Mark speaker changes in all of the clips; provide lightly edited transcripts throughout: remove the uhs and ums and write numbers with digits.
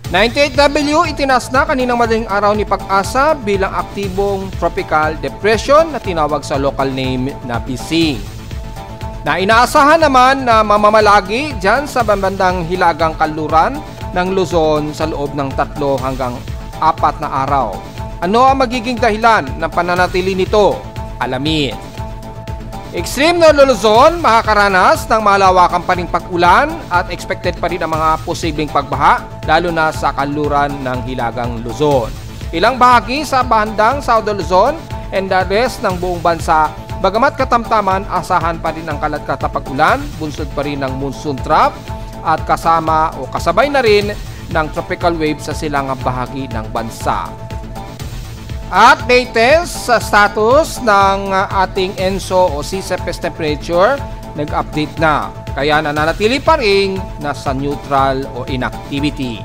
Speaker 1: 98W itinas na kaninang madaling araw ni Pag-asa bilang aktibong tropical depression na tinawag sa local name na Bising. Na inaasahan naman na mamamalagi dyan sa bandang hilagang kanluran ng Luzon sa loob ng 3 hanggang 4 na araw. Ano ang magiging dahilan ng pananatili nito? Alamin. Extreme Northern Luzon makakaranas ng malawakang pa ring pag-ulan at expected pa rin ang mga posibleng pagbaha lalo na sa kanluran ng hilagang Luzon. Ilang bahagi sa bandang Southern Luzon and the rest ng buong bansa, bagamat katamtaman, asahan pa rin ang kalat-kalat na pag-ulan, bunsod pa rin ng monsoon trough at kasama o kasabay na rin ng tropical wave sa silangang bahagi ng bansa. At latest sa status ng ating ENSO o sea surface temperature, nag-update na. Kaya nananatili pa rin nasa neutral o inactivity.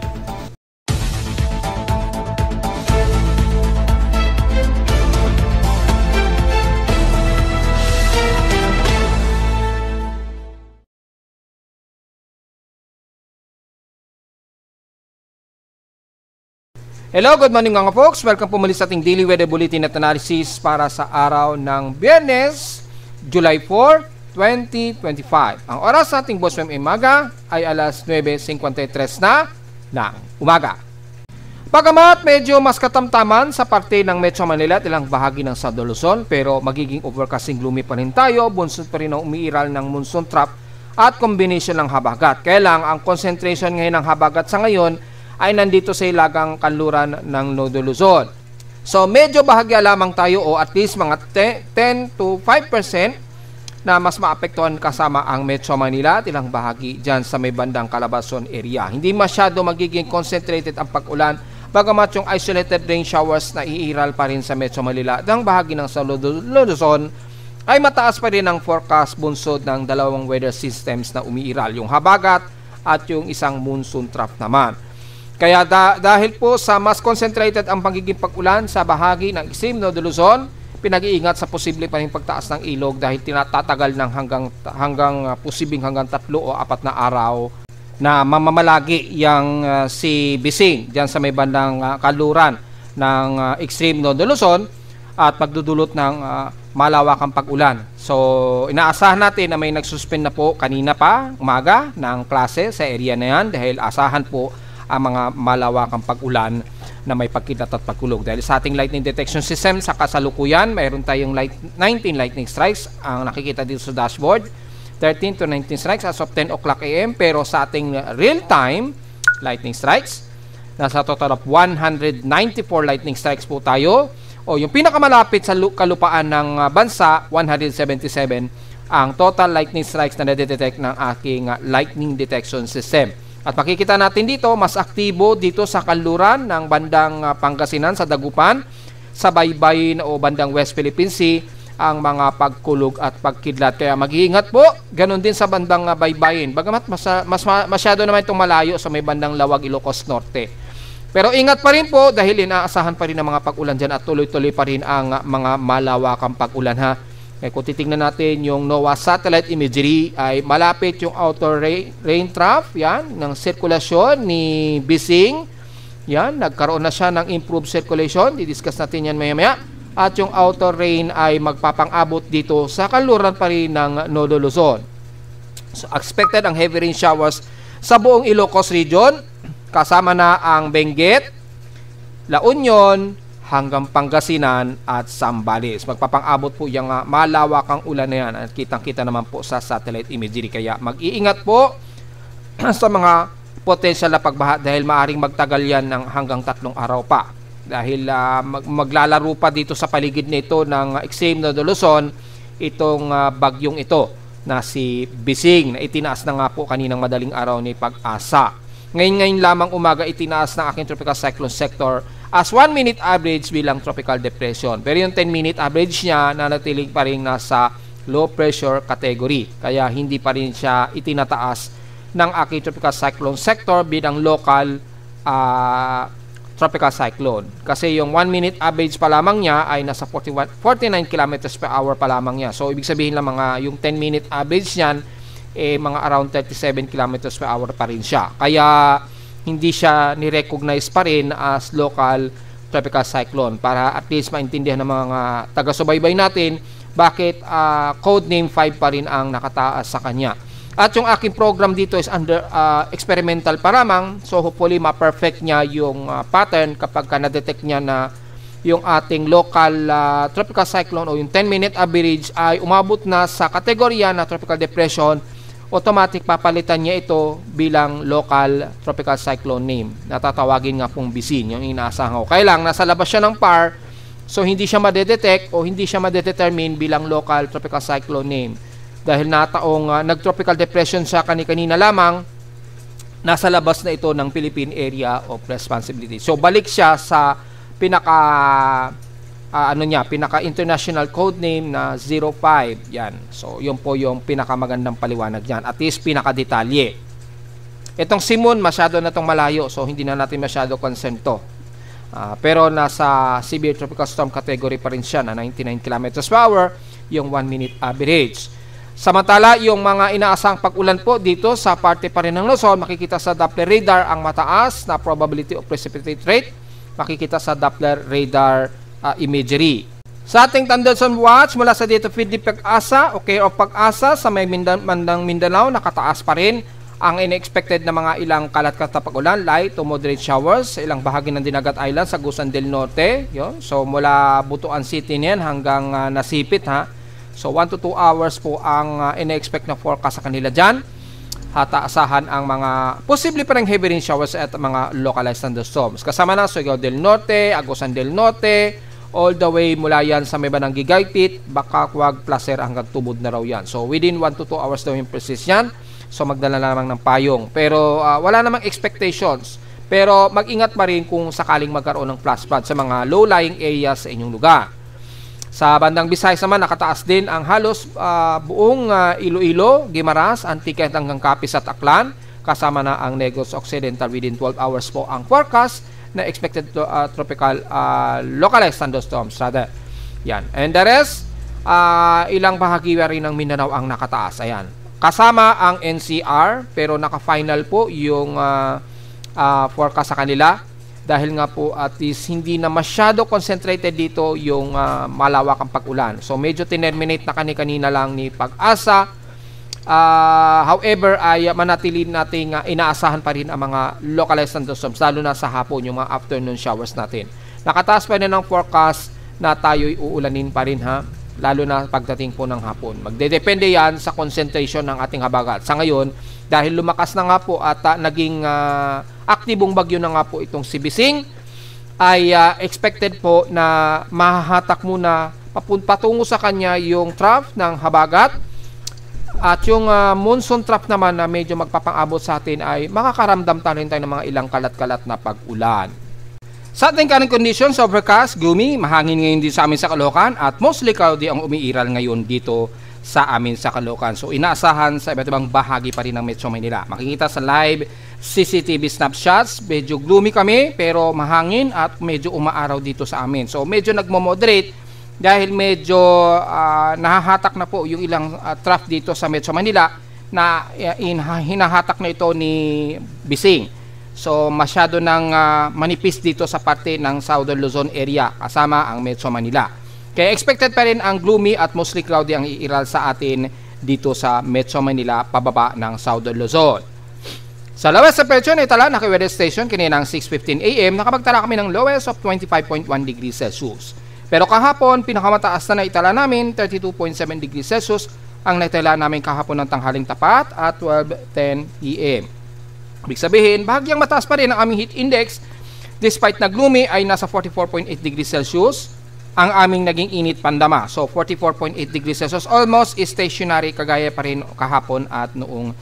Speaker 1: Hello, good morning mga folks. Welcome po muli sa ating daily weather bulletin at analysis para sa araw ng Biyernes, July 4, 2025. Ang oras sa ating Boss FM Umaga ay alas 9:53 na ng umaga. Bagamat medyo mas katamtaman sa parte ng Metro Manila at ilang bahagi ng Southern Luzon, pero magiging overcasting gloomy pa rin tayo, bunsod pa rin ang umiiral ng monsoon trough at combination ng habagat. Kaya lang, ang concentration ngayon ng habagat sa ngayon ay nandito sa ilagang kanluran ng Northern Luzon. So medyo bahagya lamang tayo o at least mga 10 to 5% na mas maapektuhan kasama ang Metro Manila at ilang bahagi dyan sa may bandang Calabarzon area. Hindi masyado magiging concentrated ang pag-ulan, bagamat yung isolated rain showers na iiral pa rin sa Metro Manila at ang bahagi ng Southern Luzon ay mataas pa rin ang forecast bunsod ng dalawang weather systems na umiiral, yung habagat at yung isang monsoon trough naman. Kaya dahil po sa mas concentrated ang pagiging pag-ulan sa bahagi ng extreme Northern Luzon, pinag-iingat sa posible pa rin pagtaas ng ilog dahil tinatatagal ng hanggang 3 o 4 na araw na mamamalagi yang si Bising dyan sa may bandang kanluran ng extreme Northern Luzon at magdudulot ng malawakang pag-ulan. So inaasahan natin na may nagsuspend na po kanina pa umaga ng klase sa area na yan dahil asahan po ang mga malawakang pag-ulan na may pagkilat at pagkulog. Dahil sa ating lightning detection system sa kasalukuyan, mayroon tayong 19 lightning strikes ang nakikita dito sa dashboard. 13 to 19 strikes as of 10 o'clock AM. Pero sa ating real-time lightning strikes, nasa total of 194 lightning strikes po tayo. O yung pinakamalapit sa kalupaan ng bansa, 177 ang total lightning strikes na nadedetect ng aking lightning detection system. At makikita natin dito, mas aktibo dito sa kanluran ng bandang Pangasinan sa Dagupan, sa Baybayin o bandang West Philippine Sea, ang mga pagkulog at pagkidlat. Kaya mag-iingat po, ganun din sa bandang Baybayin. Bagamat masyado naman itong malayo sa may bandang Lawag, Ilocos Norte. Pero ingat pa rin po dahil inaasahan pa rin ang mga pag-ulan dyan at tuloy-tuloy pa rin ang mga malawakang pag-ulan ha. Eh, kung titingnan natin yung NOAA satellite imagery ay malapit yung outer rain trough yan, ng sirkulasyon ni Bising. Yan, nagkaroon na siya ng improved circulation. Didiscuss natin yan maya-maya. At yung outer rain ay magpapang-abot dito sa kanluran pa rin ng Northern Luzon. So, expected ang heavy rain showers sa buong Ilocos region. Kasama na ang Benguet, La Union, hanggang Pangasinan at Zambales. Magpapang-abot po yung malawakang ulan na yan at kitang-kita naman po sa satellite imagery. Kaya mag-iingat po sa mga potential na pagbaha dahil maaring magtagal yan ng hanggang 3 araw pa. Dahil maglalaro pa dito sa paligid nito ng extreme Northern Luzon itong bagyong ito na si Bising na itinaas na nga po kaninang madaling araw ni Pag-asa. Ngayon lamang umaga itinaas ng aking tropical cyclone sector as 1-minute average bilang tropical depression. Pero yung 10-minute average niya nanatiling pa rin nasa low pressure category. Kaya hindi pa rin siya itinataas ng aking tropical cyclone sector bilang local tropical cyclone. Kasi yung 1-minute average pa lamang niya ay nasa 49 km per hour pa lamang niya. So ibig sabihin lang yung 10-minute average niyan mga around 37 km per hour pa rin siya. Kaya hindi siya ni-recognize pa rin as local tropical cyclone para at least maintindihan ng mga taga-subaybay natin bakit code name 5 pa rin ang nakataas sa kanya. At yung aking program dito is under experimental pa lamang, so hopefully ma-perfect niya yung pattern kapag na-detect niya na yung ating local tropical cyclone o yung 10-minute average ay umabot na sa kategorya na tropical depression, automatic papalitan niya ito bilang local tropical cyclone name. Natatawagin nga pong BICIN, yung inaasahan ko. Kaya lang, nasa labas siya ng PAR, so hindi siya madedetect o hindi siya madedetermine bilang local tropical cyclone name. Dahil nataong nag-tropical depression siya kanina lamang, nasa labas na ito ng Philippine Area of Responsibility. So balik siya sa pinaka international code name na 05. Yan. So yun po yung pinakamagandang paliwanag niyan. At least pinaka-detalye. Itong Simon masyado na tong malayo, so hindi na natin masyado concern to. Pero nasa severe tropical storm category pa rin siya na 99 km/h, yung 1 minute average. Samantala, yung mga inaasang pag-ulan po dito sa parte pa rin ng Luzon, makikita sa Doppler radar ang mataas na probability of precipitate rate. Makikita sa Doppler radar imagery. Sa ating Thunderstorm Watch mula sa dito feed ni Pag-asa o Care of Pag-asa sa may bandang Mindanao, nakataas pa rin ang in-expected na mga ilang kalat-kalat na pag-ulan, light to moderate showers sa ilang bahagi ng Dinagat Island sa Gusan del Norte. Yun. So mula Butuan City niyan hanggang Nasipit ha. So 1 to 2 hours po ang in-expect na forecast sa kanila dyan. Hataasahan ang mga posible pa rin heavy rain showers at mga localized thunderstorms. Kasama na Surigao del Norte, Agusan del Norte, all the way mula yan sa may banang Gigaypit, Bakakwag, Placer hanggang Tubod na raw yan. So within 1 to 2 hours daw yung precis yan. So magdala na lamang ng payong. Pero wala namang expectations. Pero mag-ingat pa rin kung sakaling magkaroon ng flash flood sa mga low-lying areas sa inyong lugar. Sa bandang Visayas naman, nakataas din ang halos buong Iloilo, Guimaras, Antique hanggang Capiz at Aklan. Kasama na ang Negros Occidental within 12 hours po ang forecast na expected tropical localized thunderstorms. Yan. And the rest, ilang bahagi rin ng Mindanao ang nakataas. Ayan. Kasama ang NCR, pero naka-final po yung forecast sa kanila. Dahil nga po at least hindi na masyado concentrated dito yung malawakang pag-ulan. So medyo tinerminate na kanina lang ni Pag-asa. However, ay manatili nating inaasahan pa rin ang mga localized thunderstorms, lalo na sa hapon, yung mga afternoon showers natin. Nakataas pa rin ng forecast na tayo'y uulanin pa rin ha, lalo na pagdating po ng hapon. Magdedepende yan sa concentration ng ating habagat. Sa ngayon, dahil lumakas na nga po at naging aktibong bagyo na nga po itong si BICIN, ay expected po na mahahatak muna patungo sa kanya yung trough ng habagat. At yung monsoon trough naman na medyo magpapang-abot sa atin ay makakaramdam rin tayo ng mga ilang kalat-kalat na pag-ulan. Sa ating current conditions, overcast, gloomy, mahangin ngayon din sa amin sa Caloocan at mostly cloudy ang umiiral ngayon dito sa amin sa Caloocan. So inaasahan sa iba't ibang bahagi pa rin ng Metro Manila. Makikita sa live CCTV snapshots, medyo gloomy kami pero mahangin at medyo umaaraw dito sa amin. So medyo nagmo-moderate dahil medyo nahahatak na po yung ilang trough dito sa Metro Manila na hinahatak na ito ni BICIN. So masyado nang manipis dito sa parte ng Southern Luzon area kasama ang Metro Manila. Kaya expected pa rin ang gloomy at mostly cloudy ang iiral sa atin dito sa Metro Manila pababa ng Southern Luzon. Sa lowest temperature na itala, naka-weather station kanina ng 6:15 AM, nakapagtala kami ng lowest of 25.1 degrees Celsius. Pero kahapon, pinakamataas na naitala namin, 32.7 degrees Celsius, ang naitala namin kahapon ng tanghaling tapat at 12:10 AM. Ibig sabihin, bahagyang mataas pa rin ang aming heat index, despite na gloomy ay nasa 44.8 degrees Celsius, ang aming naging init pandama. So 44.8 degrees Celsius, almost stationary kagaya pa rin kahapon at noong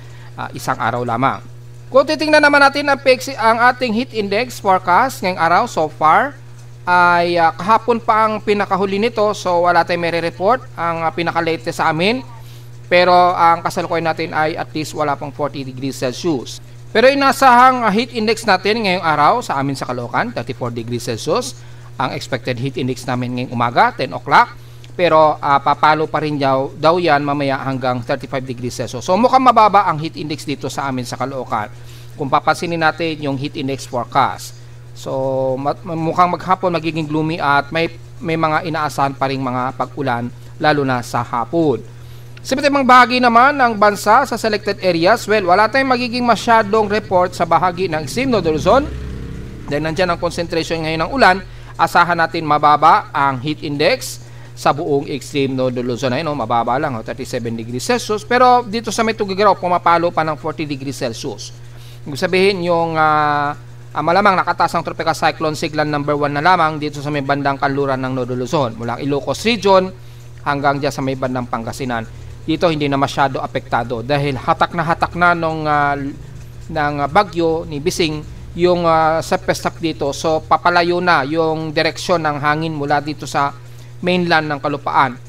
Speaker 1: isang araw lamang. Kung titingnan naman natin ang ating heat index forecast ngayong araw so far, ay kahapon pa ang pinakahuli nito, so wala tayong may report ang pinaka-latest sa amin. Pero ang kasalukuyan natin ay at least wala pang 40 degrees Celsius. Pero inasahang heat index natin ngayong araw sa amin sa Caloocan, 34 degrees Celsius. Ang expected heat index namin ngayong umaga, 10 o'clock. Pero papalo pa rin daw yan mamaya hanggang 35 degrees Celsius. So mukhang mababa ang heat index dito sa amin sa Caloocan. kung papansinin natin yung heat index forecast. So mukhang maghapon magiging gloomy at may mga inaasahan pa ring mga pag-ulan lalo na sa hapon. Sa ibang bahagi naman ng bansa sa selected areas, well, wala tayong magiging masyadong report sa bahagi ng extreme Northern Luzon. Dahil nandyan ang concentration ngayon ng ulan, asahan natin mababa ang heat index sa buong extreme Northern Luzon. Ayun, mababa lang, 37 degrees Celsius. Pero dito sa may Tuguegarao, pumapalo pa ng 40 degrees Celsius. Ibig sabihin, yung malamang nakataas ang tropical cyclone Siglan number 1 na lamang dito sa may bandang kanluran ng Northern Luzon. Mula Ilocos Region hanggang dyan sa may bandang Pangasinan. Dito hindi na masyado apektado dahil hatak na ng bagyo ni Bising yung surface dito. So papalayo na yung direksyon ng hangin mula dito sa mainland ng kalupaan.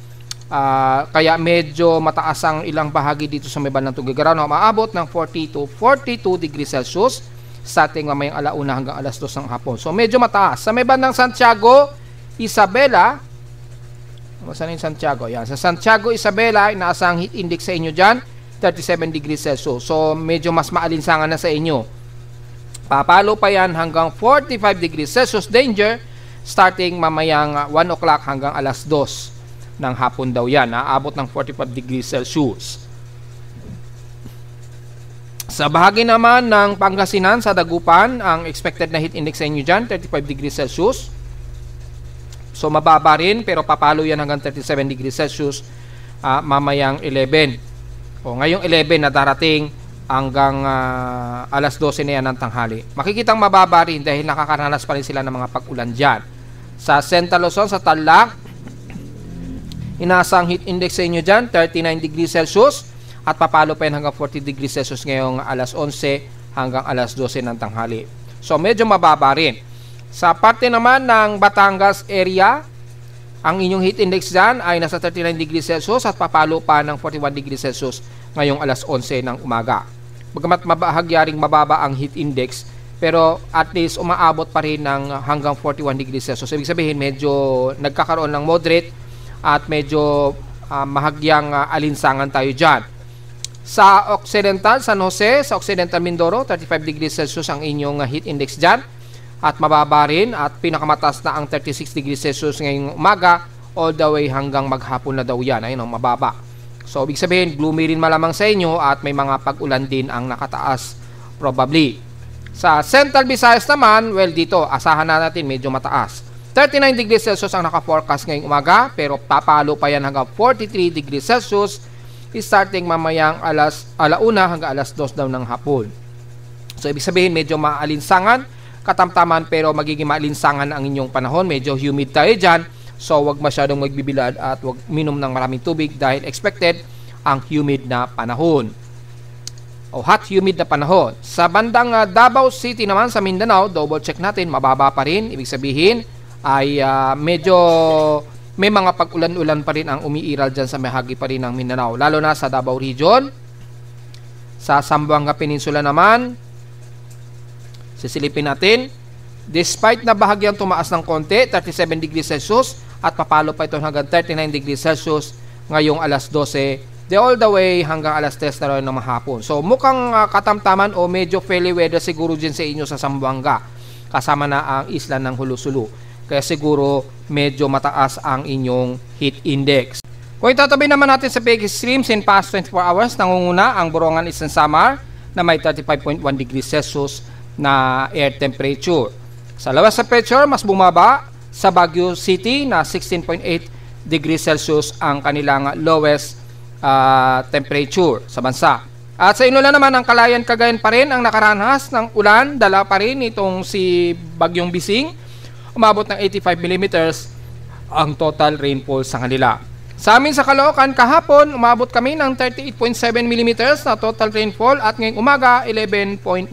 Speaker 1: Kaya medyo mataas ang ilang bahagi dito sa may bandang Tuguegarao na maabot ng 40 to 42 degrees Celsius starting mamayang alauna hanggang alas 2 ng hapon. So medyo mataas. Sa may bandang Santiago, Isabela, saan yung Santiago? Yan. Sa Santiago, Isabela, inaasang heat index sa inyo dyan, 37 degrees Celsius. So, medyo mas maalinsangan na sa inyo. Papalo pa yan hanggang 45 degrees Celsius danger, starting mamayang 1 o'clock hanggang alas 2 ng hapon daw yan. Aabot ng 45 degrees Celsius. Sa bahagi naman ng Pangasinan, sa Dagupan, ang expected na heat index sa inyo dyan, 35 degrees Celsius. So mababa rin pero papalo yan hanggang 37 degrees Celsius mamayang 11. O ngayong 11 na darating hanggang alas 12 na yan ng tanghali. Makikitang mababa rin dahil nakakaranas pa rin sila ng mga pag-ulan dyan. Sa Central Luzon, sa Tarlac, inaasang heat index sa inyo dyan, 39 degrees Celsius at papalo pa yan hanggang 40 degrees Celsius ngayong alas 11 hanggang alas 12 ng tanghali. So medyo mababa rin. Sa parte naman ng Batangas area, ang inyong heat index dyan ay nasa 39 degrees Celsius at papalo pa ng 41 degrees Celsius ngayong alas 11 ng umaga. Bagamat mabahagyaring mababa ang heat index, pero at least umaabot pa rin ng hanggang 41 degrees Celsius. Ibig sabihin, medyo nagkakaroon ng moderate at medyo mahagyang alinsangan tayo dyan. Sa Occidental, San Jose, sa Occidental Mindoro, 35 degrees Celsius ang inyong heat index dyan. At mababa rin at pinakamataas na ang 36 degrees Celsius ngayong umaga all the way hanggang maghapon na daw yan. Ayun, mababa. So, ibig sabihin, gloomy rin malamang sa inyo at may mga pag-ulan din ang nakataas probably. Sa Central Visayas naman, well dito, asahan na natin medyo mataas. 39 degrees Celsius ang naka-forecast ngayong umaga pero papalo pa yan hanggang 43 degrees Celsius starting mamayang alauna hanggang alas 2 daw ng hapon. So, ibig sabihin, medyo maalinsangan katamtaman pero magiging maalinsangan ang inyong panahon. Medyo humid tayo dyan. So, wag masyadong magbibilad at wag minom ng maraming tubig dahil expected ang humid na panahon. O hot humid na panahon. Sa bandang Davao City naman sa Mindanao, double check natin, mababa pa rin. Ibig sabihin ay medyo may mga pag-ulan-ulan pa rin ang umiiral dyan sa bahagi pa rin ng Mindanao. Lalo na sa Davao Region. Sa Zamboanga Peninsula naman, sisilipin natin, despite na bahagyang tumaas ng konti, 37 degrees Celsius at papalo pa ito hanggang 39 degrees Celsius ngayong alas 12, all the way hanggang alas 3 na rin ng mahapon. So mukhang katamtaman o medyo fairly weather siguro dyan sa inyo sa Zamboanga, kasama na ang isla ng Hulusulu. Kaya siguro medyo mataas ang inyong heat index. Kung itatabi naman natin sa peak extremes in past 24 hours, nangunguna ang Borongan Eastern Samar na may 35.1 degrees Celsius na air temperature. Sa lawas sa pressure, mas bumaba sa Baguio City na 16.8 degrees Celsius ang kanilang lowest temperature sa bansa. At sa inulan naman ng Calayan, Cagayan pa rin ang nakaranas ng ulan. Dala pa rin itong si Bagyong Bising. Umabot ng 85 mm ang total rainfall sa kanila. Sa amin sa Caloocan kahapon, umabot kami ng 38.7 mm na total rainfall at ngayong umaga 11.1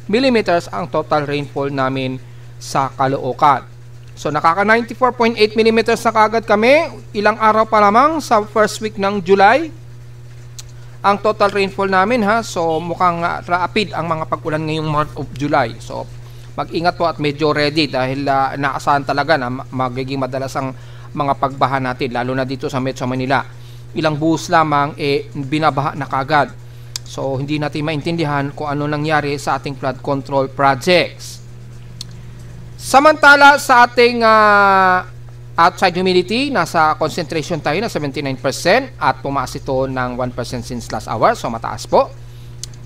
Speaker 1: mm ang total rainfall namin sa Caloocan. So nakaka 94.8 mm na kagad kami, ilang araw pa lamang sa first week ng July ang total rainfall namin ha. So mukhang rapid ang mga pag-ulan ngayong month of July. So mag-ingat po at medyo ready dahil naasahan talaga na magiging madalas ang mga pagbaha natin lalo na dito sa Metro Manila. Ilang buhos lamang binabaha na kagad. So, hindi natin maintindihan kung ano nangyari sa ating flood control projects. Samantala, sa ating outside humidity, nasa concentration tayo na 79% at pumaas ito ng 1% since last hour. So, mataas po.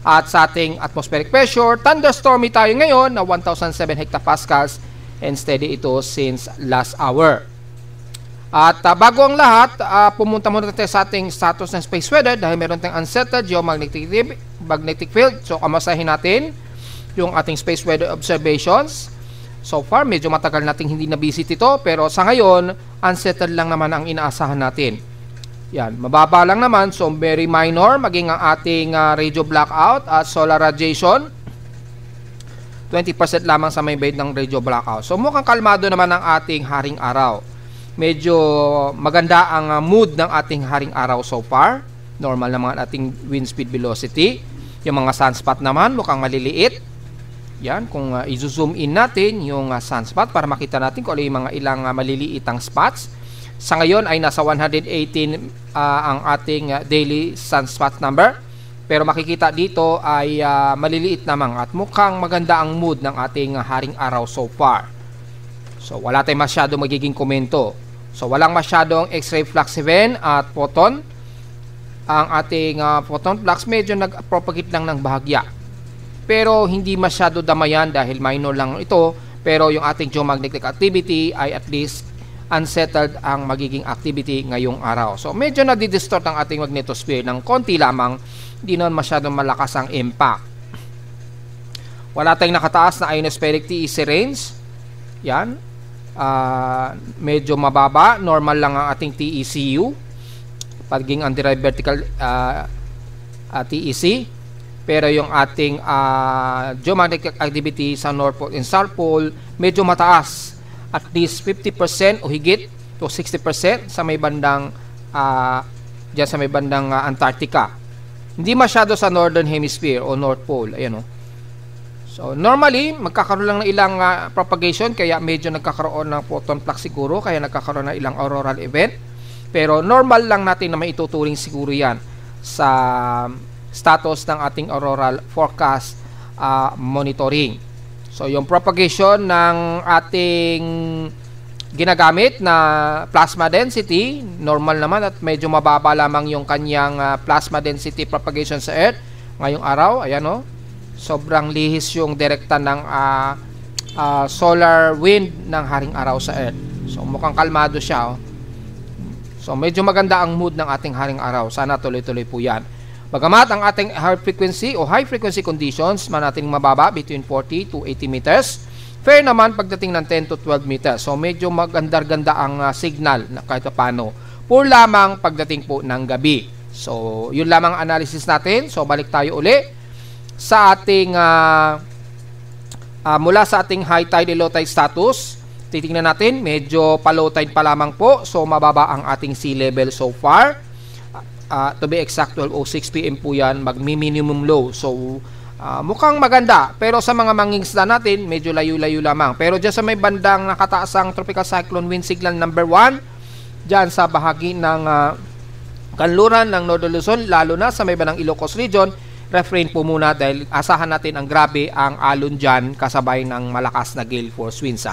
Speaker 1: At sa ating atmospheric pressure, thunderstormy tayo ngayon na 1,007 hectopascals and steady ito since last hour. At bago ang lahat, pumunta muna tayo sa ating status ng space weather dahil meron tayong unsettled geomagnetic field. So, kamasahin natin yung ating space weather observations. So far, medyo matagal nating hindi na-visit ito, pero sa ngayon, unsettled lang naman ang inaasahan natin. Yan, mababa lang naman, so very minor, maging ang ating radio blackout at solar radiation. 20% lamang sa may bait ng radio blackout. So mukhang kalmado naman ang ating haring araw. Medyo maganda ang mood ng ating haring araw so far. Normal naman ang ating wind speed velocity. Yung mga sunspot naman, mukhang maliliit. Yan, kung i-zoom in natin yung sunspot para makita natin kung ano yung mga ilang maliliitang spots. Sa ngayon ay nasa 118 ang ating daily sunspot number. Pero makikita dito ay maliliit naman at mukhang maganda ang mood ng ating haring araw so far. So wala tayong masyado magiging komento. So walang masyadong X-ray flux event at photon. Ang ating photon flux medyo nag-propagate lang ng bahagya. Pero hindi masyado damayan dahil minor lang ito. Pero yung ating geomagnetic activity ay at least unsettled ang magiging activity ngayong araw. So medyo nadidistort ang ating magnetosphere ng konti lamang. Hindi naman masyadong malakas ang impact. Wala tayong nakataas na ionospheric TEC range. Yan. Medyo mababa. Normal lang ang ating TECU. Pagiging underived vertical TEC. Pero yung ating geomagnetic activity sa North Pole and South Pole medyo mataas. At least 50% o higit to 60% sa may bandang dyan sa may bandang Antarctica. Hindi masyado sa Northern Hemisphere o North Pole. Ayan o. So normally magkakaroon lang ng ilang propagation kaya medyo nagkakaroon ng photon flux siguro kaya nagkakaroon ng ilang auroral event. Pero normal lang natin na maituturing siguro yan sa status ng ating auroral forecast monitoring. So yung propagation ng ating ginagamit na plasma density, normal naman at medyo mababa lamang yung kanyang plasma density propagation sa Earth ngayong araw. Ayan o, sobrang lihis yung direkta ng solar wind ng haring araw sa Earth. So mukhang kalmado siya o. So medyo maganda ang mood ng ating haring araw. Sana tuloy-tuloy po yan. Bagamat ang ating high frequency conditions man natin mababa between 40 to 80 meters, fair naman pagdating ng 10 to 12 meters. So medyo magandar-ganda ang signal na kahit paano. Poor lamang pagdating po ng gabi. So yun lamang analysis natin. So balik tayo uli sa ating mula sa ating high tide and low tide status. Titingnan natin, medyo pa-low tide pa lamang po. So mababa ang ating sea level so far. To be exact, 12:06 PM po yan, magmi-minimum low. So, mukhang maganda. Pero sa mga mangingisda natin, medyo layo-layo lamang. Pero dyan sa may bandang nakataasang tropical cyclone wind signal number 1, dyan sa bahagi ng kanluran ng Northern Luzon, lalo na sa may bandang Ilocos region, refrain po muna dahil asahan natin ang grabe ang alon dyan kasabay ng malakas na gale force winds.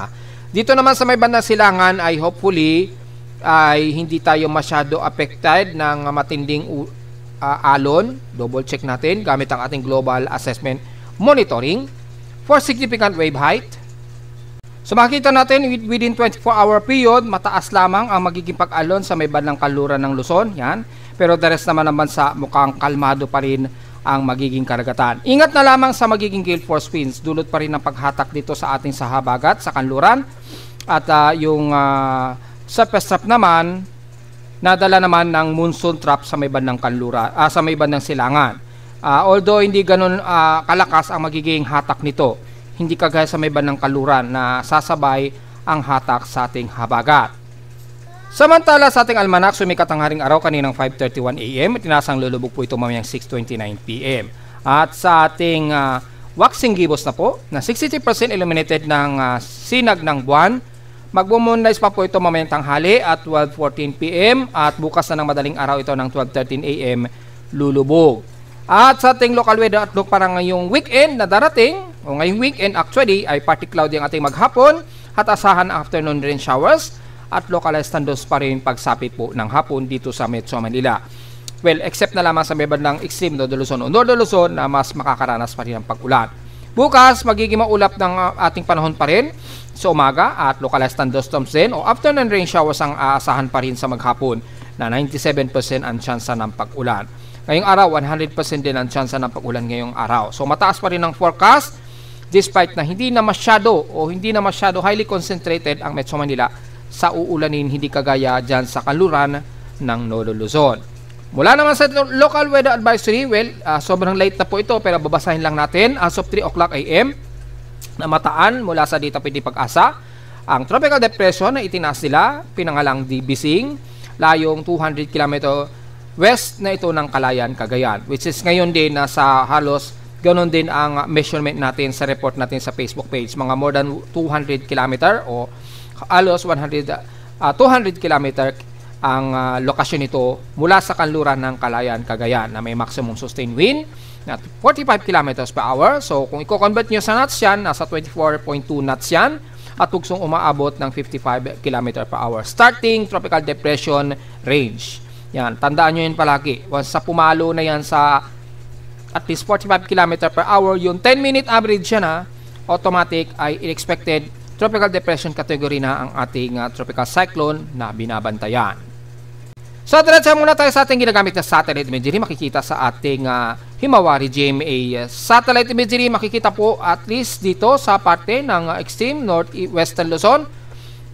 Speaker 1: Dito naman sa may bandang silangan ay hopefully ay hindi tayo masyado affected ng matinding alon. Double check natin gamit ang ating global assessment monitoring for significant wave height. So makikita natin within 24-hour period, mataas lamang ang magiging pag-alon sa may bandang kanluran ng Luzon. Yan. Pero the rest naman ng bansa mukhang kalmado pa rin ang magiging karagatan. Ingat na lamang sa magiging gale force winds. Dulot pa rin ang paghatak dito sa ating sahabagat sa kanluran. At yung surface trap naman, nadala naman ng monsoon trap sa may bandang kanluran, sa may bandang silangan. Although hindi ganun kalakas ang magiging hatak nito, hindi kagaya sa may bandang kanluran na sasabay ang hatak sa ating habagat. Samantala sa ating almanak, sumikat ang haring araw kaninang 5:31 AM, tinasang lulubog po ito mamayang 6:29 PM. At sa ating waxing gibbous na po, na 63% illuminated ng sinag ng buwan, magbo-moonrise pa po ito mamayang tanghali at 12:14 PM at bukas na ng madaling araw ito ng 12:13 AM lulubog. At sa ating local weather outlook para ngayong weekend na darating, o ngayong weekend actually, ay partly cloudy ang ating maghapon at asahan afternoon rain showers at localized thunderstorms pa rin pagsapit po ng hapon dito sa Metro Manila. Well, except na lamang sa may bandang extreme Northern Luzon o Northern Luzon na mas makakaranas pa rin ang pag-ulan. Bukas, magiging maulap ng ating panahon pa rin sa umaga at localized thunderstorms din o afternoon rain showers ang aasahan pa rin sa maghapon na 97% ang tsansa ng pag-ulan. Ngayong araw, 100% din ang tsansa ng pag-ulan ngayong araw. So mataas pa rin ang forecast despite na hindi na masyado highly concentrated ang Metro Manila sa uulanin hindi kagaya dyan sa kanluran ng Northern Luzon. Mula naman sa local weather advisory, well, sobrang late na po ito pero babasahin lang natin. As of 3 o'clock AM, namataan mula sa data pwede pag-asa ang tropical depression na itinaas nila, pinangalang Bising, layong 200 km west na ito ng Calayan, Cagayan, which is ngayon din nasa halos ganon din ang measurement natin sa report natin sa Facebook page, mga more than 200 km o halos 200 km ang lokasyon nito mula sa kanluran ng Calayan, Cagayan na may maximum sustained wind na 45 km per hour. So kung i-convert nyo sa knots yan, nasa 24.2 knots yan at tugsong umaabot ng 55 km per hour. Starting tropical depression range. Yan, tandaan nyo yun palagi. Once sa pumalo na yan sa at least 45 km per hour, yung 10-minute average yan automatic ay expected tropical depression category na ang ating tropical cyclone na binabantayan. So, diretso muna tayo sa ating ginagamit na satellite imagery. Makikita sa ating Himawari GMA satellite imagery. Makikita po at least dito sa parte ng extreme northwestern Luzon.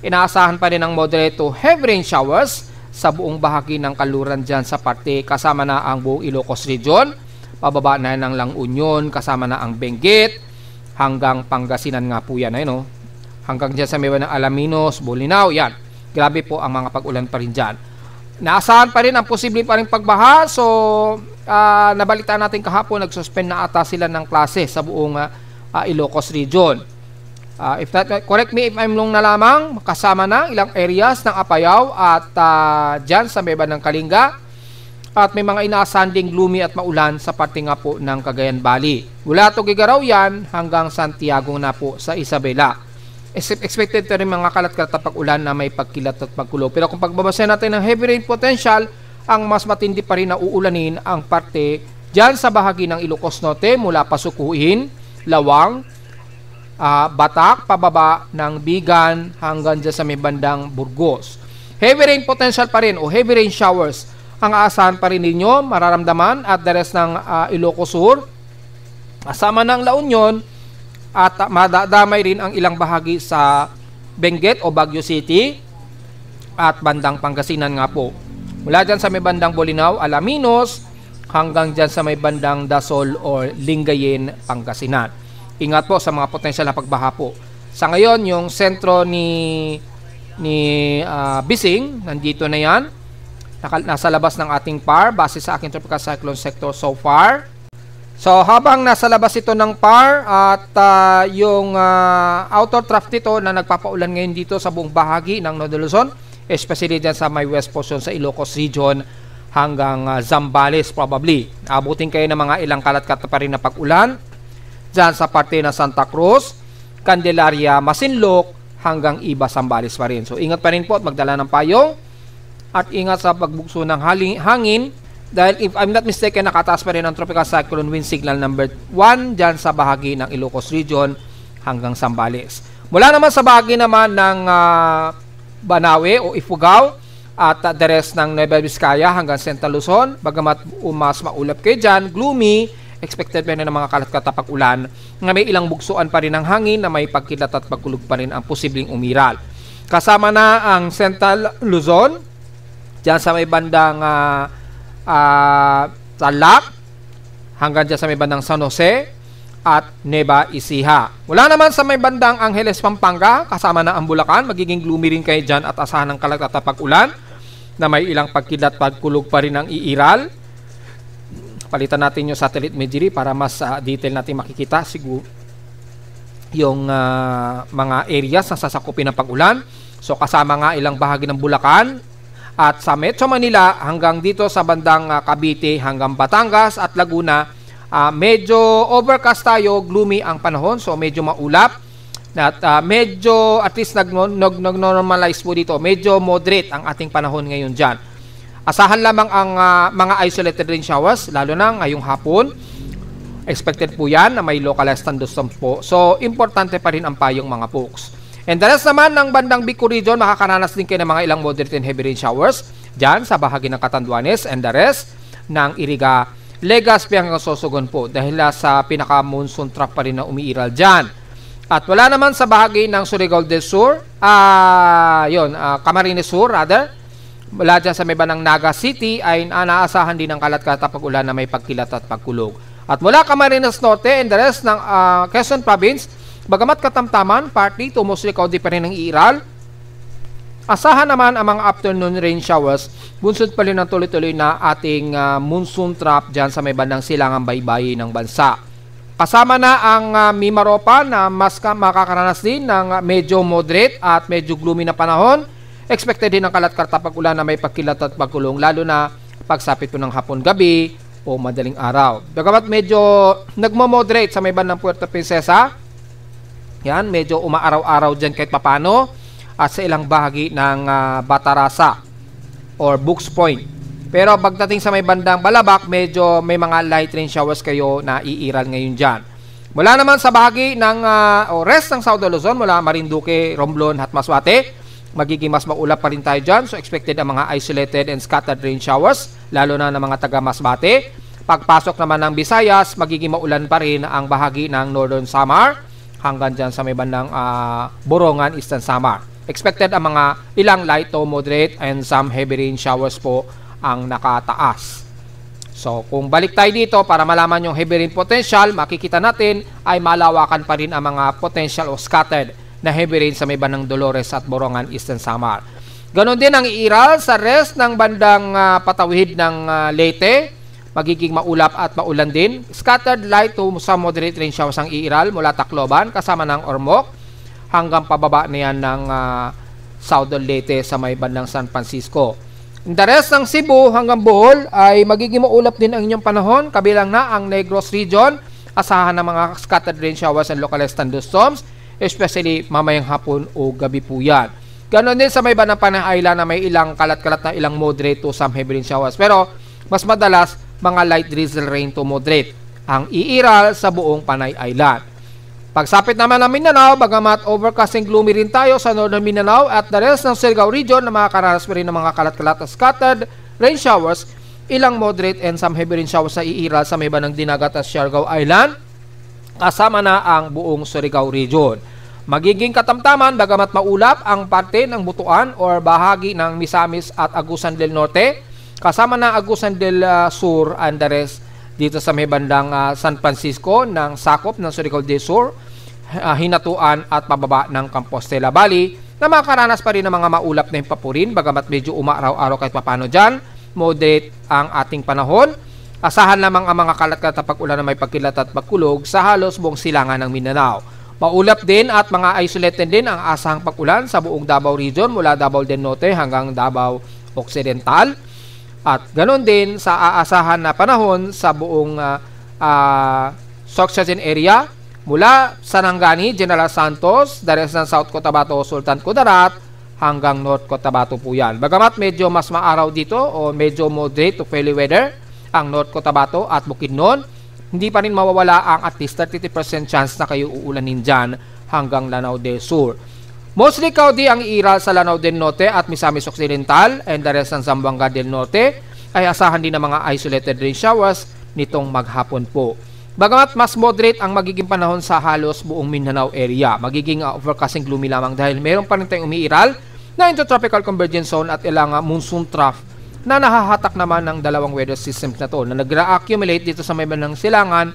Speaker 1: Inaasahan pa rin ang moderate to heavy rain showers sa buong bahagi ng kanluran dyan sa parte kasama na ang buong Ilocos region. Pababa na ng La Union, kasama na ang Benguet, hanggang Pangasinan nga po yan. Ayun, hanggang dyan sa may ng Alaminos, Bolinao, yan. Grabe po ang mga pag-ulan pa rin dyan. Naasahan pa rin ang posible pa rin pagbaha. So, nabalita natin kahapon, nag-suspend na ata sila ng klase sa buong Ilocos region. Correct me if I'm wrong na lamang, kasama na ilang areas ng Apayao at dyan sa may ng Kalinga. At may mga inaasahan ding gloomy at maulan sa parte nga po ng Cagayan Valley. Mula Tugigaraw yan hanggang Santiago na po sa Isabela. Expected pa rin mga kalat-kalat na pag-ulan na may pagkilat at pagkulog. Pero kung pagbabasahin natin ng heavy rain potential, ang mas matindi pa rin na uulanin ang parte dyan sa bahagi ng Ilocos Norte mula Pasukuin, Lawang, Batak, pababa ng Bigan hanggang dyan sa may bandang Burgos. Heavy rain potential pa rin o heavy rain showers ang aasahan pa rin ninyo, mararamdaman at the rest ng Ilocos Sur, kasama ng La Union at madadamay rin ang ilang bahagi sa Benguet o Baguio City at bandang Pangasinan nga po. Mula dyan sa may bandang Bolinao, Alaminos hanggang dyan sa may bandang Dasol or Lingayen, Pangasinan. Ingat po sa mga potensyal na pagbaha po. Sa ngayon, yung sentro ni Bising, nandito na yan. Nasa labas ng ating PAR base sa aking tropical cyclone sector so far. So habang nasa labas ito ng PAR at yung outer trough nito na nagpapaulan ngayon dito sa buong bahagi ng Northern Luzon, especially dyan sa may west portion sa Ilocos region hanggang Zambales probably. Abutin kayo ng mga ilang kalat-kalat pa rin na pag-ulan dyan sa parte ng Santa Cruz, Candelaria, Masinloc hanggang Iba, Zambales pa rin. So ingat pa rin po at magdala ng payong. At ingat sa pagbugso ng hangin dahil if I'm not mistaken, nakataas pa rin ang tropical cyclone wind signal number 1 dyan sa bahagi ng Ilocos region hanggang Zambales. Mula naman sa bahagi naman ng Banawe o Ifugao at the rest ng Nueva Vizcaya hanggang Central Luzon, bagamat mas maulap kayo dyan, gloomy, expected pa rin ng mga kalat-kalat pag-ulan na may ilang bugsuan pa rin ng hangin na may pagkilat at pagkulog pa rin ang posibleng umiral. Kasama na ang Central Luzon, dyan sa may bandang Tarlac hanggang dyan sa may bandang San Jose at Nueva Ecija. Mula naman sa may bandang Angeles, Pampanga, kasama na ang Bulacan, magiging gloomy rin kayo dyan at asahan ng kalat at pag-ulan na may ilang pagkilat pagkulog pa rin ang iiral. Palitan natin yung satellite imagery para mas detail natin makikita siguro yung mga areas na sasakupin ng pag-ulan. So kasama nga ilang bahagi ng Bulacan At sa Metro Manila hanggang dito sa bandang Cavite hanggang Batangas at Laguna, medyo overcast tayo, gloomy ang panahon, so medyo maulap. At medyo at least nag-normalize po dito, medyo moderate ang ating panahon ngayon dyan. Asahan lamang ang mga isolated rain showers, lalo na ngayong hapon. Expected po yan na may localized thunderstorms po. So, importante pa rin ang payong mga folks. And the rest naman ng bandang Bicol region, makakaranas din kayo ng mga ilang moderate and heavy rain showers dyan sa bahagi ng Catanduanes, and the rest ng Iriga, Legazpi hanggang Sorsogon po dahil sa pinaka-monsoon track pa rin na umiiral dyan. At wala naman sa bahagi ng Surigao del Sur, Camarines Sur rather, wala dyan sa may banang Naga City ay naasahan din ng kalat-kalat pag-ulan na may pagkilat at pagkulog. At mula Camarines Norte and the rest ng Quezon Province, bagamat katamtaman, partly to mostly cloudy pa rin ang iiral. Asahan naman ang mga afternoon rain showers, bunsod pa rin ng tuloy-tuloy na ating monsoon trap dyan sa may bandang silangang baybayin ng bansa. Kasama na ang Mimaropa na mas makakaranas din ng medyo moderate at medyo gloomy na panahon. Expected din ang kalat-kalat pag-ulan na may pagkilat at pagkulong, lalo na pagsapit po ng hapon-gabi o madaling araw. Bagamat medyo nagmo-moderate sa may bandang Puerto Princesa, yan, medyo umaaraw-araw dyan kahit papano, at sa ilang bahagi ng Batarasa or Books Point. Pero pagdating sa may bandang Balabac, medyo may mga light rain showers kayo na iiral ngayon dyan. Mula naman sa bahagi ng rest ng South Luzon, mula Marinduque, Romblon at Masbate, magiging mas maulap pa rin tayo dyan. So expected ang mga isolated and scattered rain showers, lalo na ng mga taga Masbate. Pagpasok naman ng Visayas, magiging maulan pa rin ang bahagi ng Northern Samar hanggang dyan sa may bandang Borongan, Eastern Samar. Expected ang mga ilang light to moderate and some heavy rain showers po ang nakataas. So kung balik tayo dito para malaman yung heavy rain potential, makikita natin ay malawakan pa rin ang mga potential o scattered na heavy rain sa may bandang Dolores at Borongan, Eastern Samar. Ganon din ang iiral sa rest ng bandang patawid ng Leyte. Magiging maulap at maulan din. Scattered light to some moderate rain showers ang iiral mula Tacloban kasama ng Ormoc hanggang pababa na yan ng Southern Leyte sa may bandang San Francisco. In the rest ng Cebu hanggang Bohol ay magiging maulap din ang inyong panahon, kabilang na ang Negros region. Asahan ng mga scattered rain showers and localized thunderstorms, especially mamayang hapon o gabi po yan. Ganon din sa may bandang Panay Island na may ilang kalat-kalat na ilang moderate to some heavy rain showers. Pero mas madalas mga light drizzle rain to moderate ang iiral sa buong Panay Island. Pagsapit naman ng Mindanao, bagamat overcast and gloomy rin tayo sa Northern Mindanao at the rest ng Surigao region na makakaranas pa rin ng mga kalat-kalat at scattered rain showers, ilang moderate and some heavy rain showers sa iiral sa may bandang Dinagat at Siargao Island, kasama na ang buong Surigao region. Magiging katamtaman bagamat maulap ang parte ng Butuan or bahagi ng Misamis at Agusan del Norte, kasama na Agusan del Sur and the rest dito sa may bandang San Francisco ng sakop ng Surigao del Sur, Hinatuan at pababa ng Compostela Valley na makakaranas pa rin ng mga maulap na himpapurin bagamat medyo umaaraw-araw kahit papano dyan. Moderate ang ating panahon. Asahan lamang ang mga kalat-kalat na pag-ulan na may pagkilat at pagkulog sa halos buong silangan ng Mindanao. Maulap din at mga isolated din ang asahang pag-ulan sa buong Davao region mula Davao del Norte hanggang Davao Occidental. At ganoon din sa aasahan na panahon sa buong Sorsogon area mula Sarangani, General Santos, the rest ng South Cotabato, Sultan Kudarat hanggang North Cotabato po yan. Bagamat medyo mas maaraw dito o medyo moderate to fairly weather ang North Cotabato at Bukidnon, hindi pa rin mawawala ang at least 30% chance na kayo uulanin dyan hanggang Lanao del Sur. Mostly cloudy ang iiral sa Lanao del Norte at Misamis Occidental and the rest ng Zamboanga del Norte ay asahan din ng mga isolated rain showers nitong maghapon po. Bagamat mas moderate ang magiging panahon sa halos buong Mindanao area, magiging overcast and gloomy lamang dahil meron pa rin tayong umiiral na intertropical convergence zone at ilang monsoon trough na nahahatak naman ng dalawang weather systems na to na nag-accumulate dito sa may bandang silangan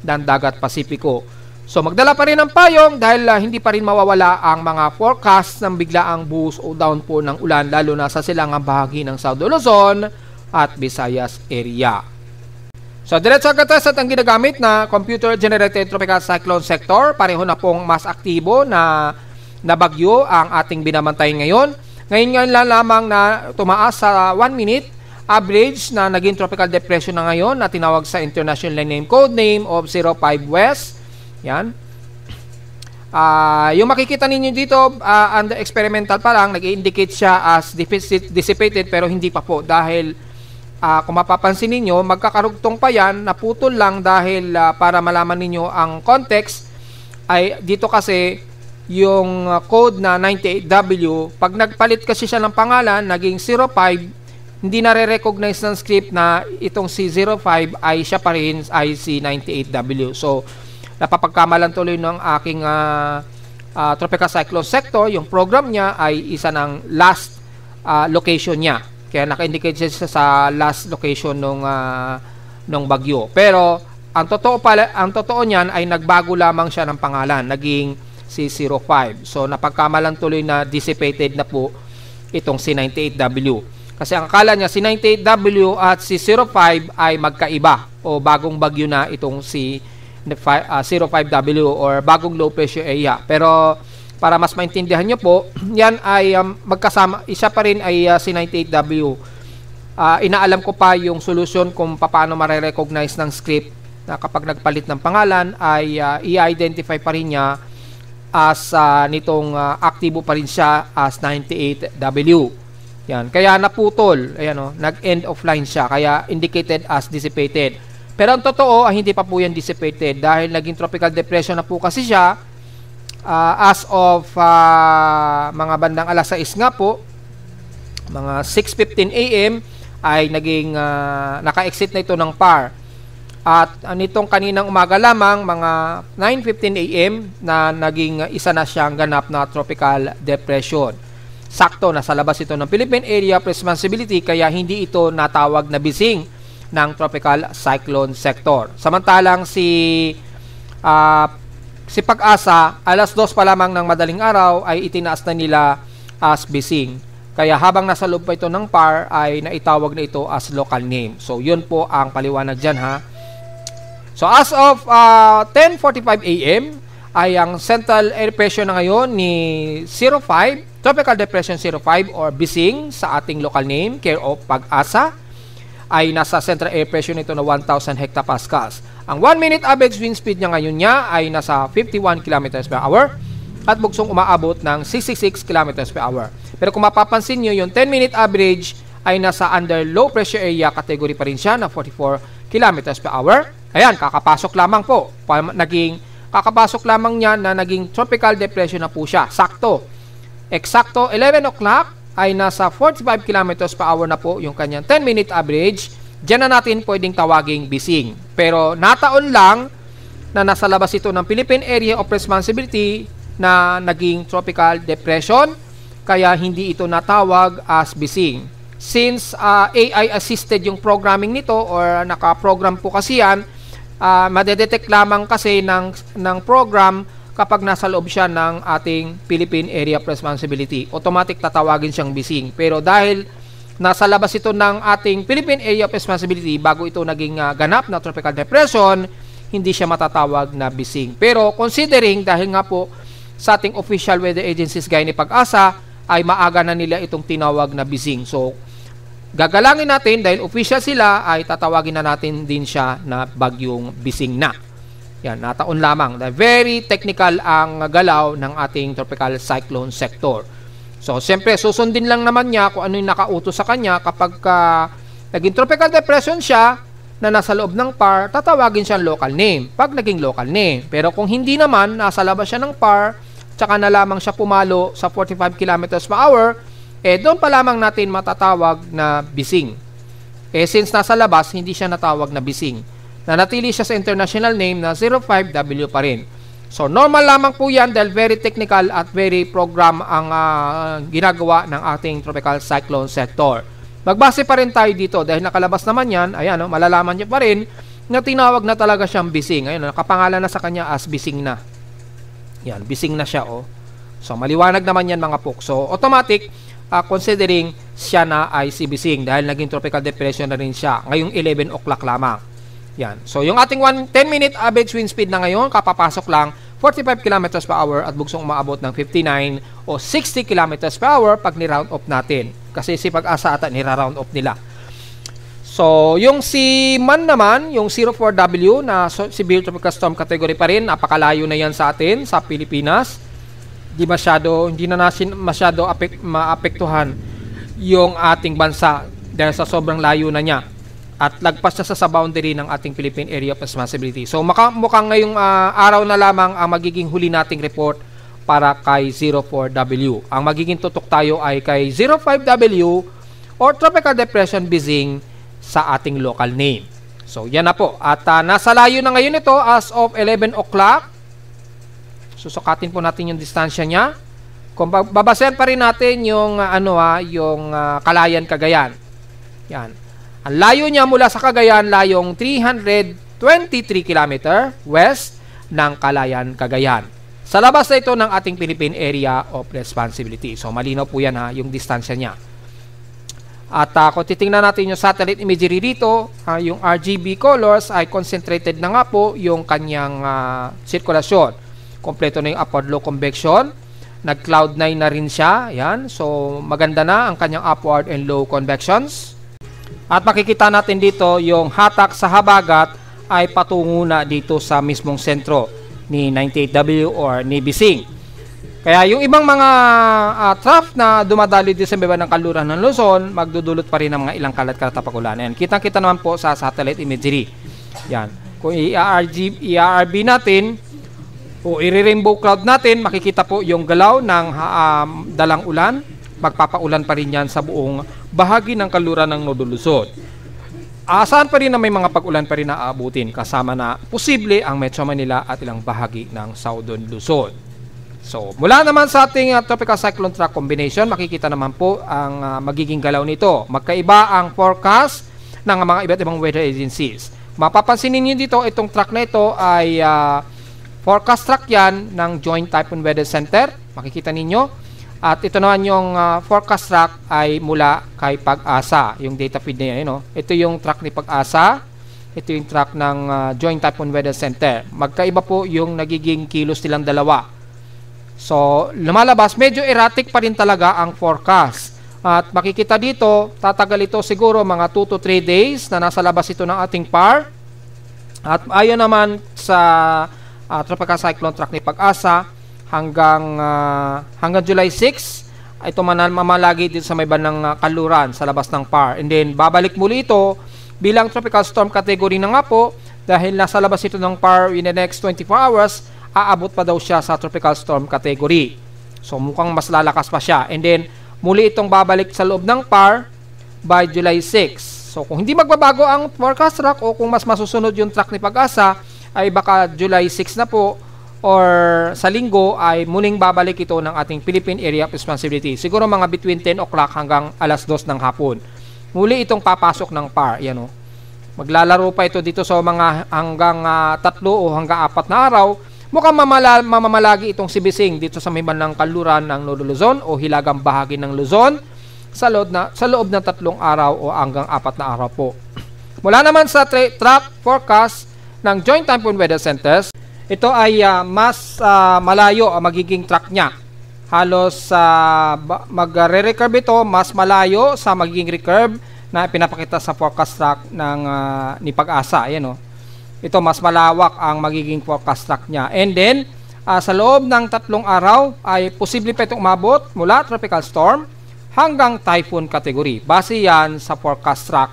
Speaker 1: ng Dagat Pasipiko. So magdala pa rin ng payong dahil hindi pa rin mawawala ang mga forecast ng biglaang boost o downpour ng ulan lalo na sa silangang bahagi ng South Luzon at Visayas area. So diretso agad tayo sa ang ginagamit na computer-generated tropical cyclone sector. Pareho na pong mas aktibo na bagyo ang ating binabantayan ngayon. Ngayon lang lamang na tumaas sa 1 minute average na naging tropical depression na ngayon na tinawag sa international name code name of 05 West. Yan. Yung makikita ninyo dito, under experimental pa lang, nag-indicate siya as dissipated pero hindi pa po dahil kung mapapansin ninyo, magkakarugtong pa yan, naputol lang dahil para malaman ninyo ang context ay dito kasi yung code na 98W, pag nagpalit kasi siya ng pangalan, naging 05, hindi nare-recognize ng script na itong si 05 ay siya pa rin ay si 98W. So, napapagkamalan tuloy ng aking tropical cyclone sector, yung program niya ay isa ng last location niya. Kaya naka-indicate siya sa last location nung bagyo. Pero ang totoo niyan ay nagbago lamang siya ng pangalan, naging si 05. So napagkamalan tuloy na dissipated na po itong si 98W. Kasi ang akala niya si 98W at si 05 ay magkaiba o bagong bagyo na itong si 05W or bagong low pressure area. Pero para mas maintindihan nyo po, yan ay magkasama, isa pa rin ay si 98W. Inaalam ko pa yung solution kung paano mare-recognize ng script na kapag nagpalit ng pangalan ay i-identify pa rin niya as nitong aktibo pa rin siya as 98W. Yan. Kaya naputol, ayan, nag-end of line siya, kaya indicated as dissipated. Pero ang totoo ay hindi pa po yan dissipated dahil naging tropical depression na po kasi siya as of mga bandang alas 6 nga po, mga 6:15 AM ay naging naka-exit na ito ng PAR. At nitong kaninang umaga lamang, mga 9:15 AM na naging isa na siyang ganap na tropical depression. Sakto, nasa labas ito ng Philippine Area of Responsibility kaya hindi ito natawag na bising ng tropical cyclone sector. Samantalang si Pag-asa, alas 2 pa lamang ng madaling araw ay itinaas na nila as bising. Kaya habang nasa loob pa ito ng PAR ay naitawag na ito as local name. So yun po ang paliwanag dyan ha. So as of 10:45 AM ay ang central air pressure na ngayon ni 05, Tropical Depression 05 or bising sa ating local name, care of Pag-asa, ay nasa central air pressure nito na 1,000 hectopascals. Ang 1 minute average wind speed niya ngayon ay nasa 51 km per hour at bugsong umaabot ng 66 km per hour. Pero kung mapapansin nyo, yung 10 minute average ay nasa under low pressure area category pa rin siya na 44 km per hour. Ayan, kakapasok lamang po. Kakapasok lamang niya na naging tropical depression na po siya. Sakto. Eksakto, 11 o'clock ay nasa 45 km per hour na po yung kanyang 10 minute average. Diyan na natin pwedeng tawaging bising. Pero nataon lang na nasa labas ito ng Philippine Area of Responsibility na naging tropical depression. Kaya hindi ito natawag as bising. Since AI assisted yung programming nito or naka-program po kasi yan, madedetect lamang kasi ng program kapag nasa loob siya ng ating Philippine Area of Responsibility. Automatic tatawagin siyang bising. Pero dahil nasa labas ito ng ating Philippine Area of Responsibility bago ito naging ganap na tropical depression, hindi siya matatawag na bising. Pero considering dahil nga po sa ating official weather agencies gaya ni Pag-asa ay maaga na nila itong tinawag na bising. So gagalangin natin dahil official sila ay tatawagin na natin din siya na bagyong bising na. Yan, nataon lamang. Very technical ang galaw ng ating tropical cyclone sector. So, siyempre, susundin lang naman niya kung ano yung nakautos sa kanya kapag naging tropical depression siya na nasa loob ng PAR, tatawagin siyang local name pag naging local name. Pero kung hindi naman, nasa labas siya ng PAR, tsaka na lamang siya pumalo sa 45 km per hour, doon pa lamang natin matatawag na bising. Since nasa labas, hindi siya natawag na bising. Nanatili siya sa international name na 05W pa rin. So, normal lamang po yan dahil very technical at very program ang ginagawa ng ating tropical cyclone sector. Magbase pa rin tayo dito dahil nakalabas naman yan, ayan, malalaman niyo pa rin na tinawag na talaga siyang bising. Ayun, nakapangalan na sa kanya as bising na. Yan, bising na siya, oh. So, maliwanag naman yan mga pok. So, automatic, considering siya na ay si bising dahil naging tropical depression na rin siya ngayong 11 o'clock lamang. Yan. So, yung ating 10 minute average wind speed na ngayon, kapapasok lang 45 km per hour at bugsong umaabot ng 59 o 60 kilometers per hour pag ni-round off natin. Kasi si Pag-asa ata nira-round off nila. So, yung si Man naman, yung 04W na Severe Tropical Storm category pa rin, napakalayo na yan sa atin, sa Pilipinas. Hindi na masyado maapektuhan yung ating bansa dahil sa sobrang layo na niya. At lagpas na sa boundary ng ating Philippine Area of Responsibility. So, mukhang ngayong araw na lamang ang magiging huli nating report para kay 04W. Ang magiging tutok tayo ay kay 05W or Tropical Depression Bising sa ating local name. So, yan na po. At nasa layo na ngayon ito as of 11 o'clock. Susukatin po natin yung distansya niya. Kung babasehan pa rin natin yung, Calayan, Cagayan. Yan. Ang layo niya mula sa Cagayan, layong 323 km west ng Calayan, Cagayan. Sa labas na ito ng ating Philippine Area of Responsibility. So, malinaw po yan yung distansya niya. At kung titingnan natin yung satellite imagery dito, yung RGB colors ay concentrated na nga po yung kanyang sirkulasyon. Kompleto na yung upward low convection. Nag-cloud 9 na rin siya. Yan. So, maganda na ang kanyang upward and low convections. At makikita natin dito yung hatak sa habagat ay patungo na dito sa mismong sentro ni 98W or ni Bising. Kaya yung ibang mga trough na dumadali dito sa baba ng kanluran ng Luzon, magdudulot pa rin ng mga ilang kalat-kalat na pagulan. Kitang-kita naman po sa satellite imagery. Yan. Kung i-RB natin o i-rainbow cloud natin, makikita po yung galaw ng dalang ulan. Magpapaulan pa rin yan sa buong bahagi ng kanluran ng Nodo Luzon. Asahan pa rin na may mga pag-ulan pa rin na aabutin kasama na posible ang Metro Manila at ilang bahagi ng Southern Luzon. So, mula naman sa ating Tropical Cyclone Track Combination, makikita naman po ang magiging galaw nito. Magkaiba ang forecast ng mga iba't ibang weather agencies. Mapapansin niyo dito, itong track na ito ay forecast track yan ng Joint Typhoon Weather Center. Makikita ninyo. At ito naman yung forecast track ay mula kay Pag-asa. Yung data feed na yan. Ito yung track ni Pag-asa. Ito yung track ng Joint Typhoon Weather Center. Magkaiba po yung nagiging kilos nilang dalawa. So, lumalabas. Medyo erratic pa rin talaga ang forecast. At makikita dito, tatagal ito siguro mga 2 to 3 days na nasa labas ito ng ating PAR. At ayon naman sa Tropical Cyclone Track ni Pag-asa, hanggang July 6 ito mamalagi dito sa may bandang kanluran sa labas ng PAR. And then babalik muli ito bilang tropical storm category na nga po dahil nasa labas ito ng PAR in the next 24 hours, aabot pa daw siya sa tropical storm category. So mukhang mas lalakas pa siya. And then muli itong babalik sa loob ng PAR by July 6. So kung hindi magbabago ang forecast track o kung mas masusunod yung track ni Pag-asa, ay baka July 6 na po or sa linggo ay muling babalik ito ng ating Philippine Area of Responsibility. Siguro mga between 10 o'clock hanggang alas 2 ng hapon. Muli itong papasok ng PAR. Yan o. Maglalaro pa ito dito sa mga hanggang 3 o hanggang 4 na araw. Mukhang mamamalagi itong si Bising dito sa may bandang kanluran ng Nodo Luzon o hilagang bahagi ng Luzon sa loob ng 3 araw o hanggang 4 na araw po. Mula naman sa track forecast ng Joint Typhoon Weather Centers, ito ay mas malayo ang magiging track niya. Halos magre-recurve ito mas malayo sa magiging recurve na pinapakita sa forecast track ng ni Pag-asa. Ayan, ito mas malawak ang magiging forecast track niya. And then sa loob ng 3 araw ay posible pa itong umabot mula tropical storm hanggang typhoon category. Base yan sa forecast track,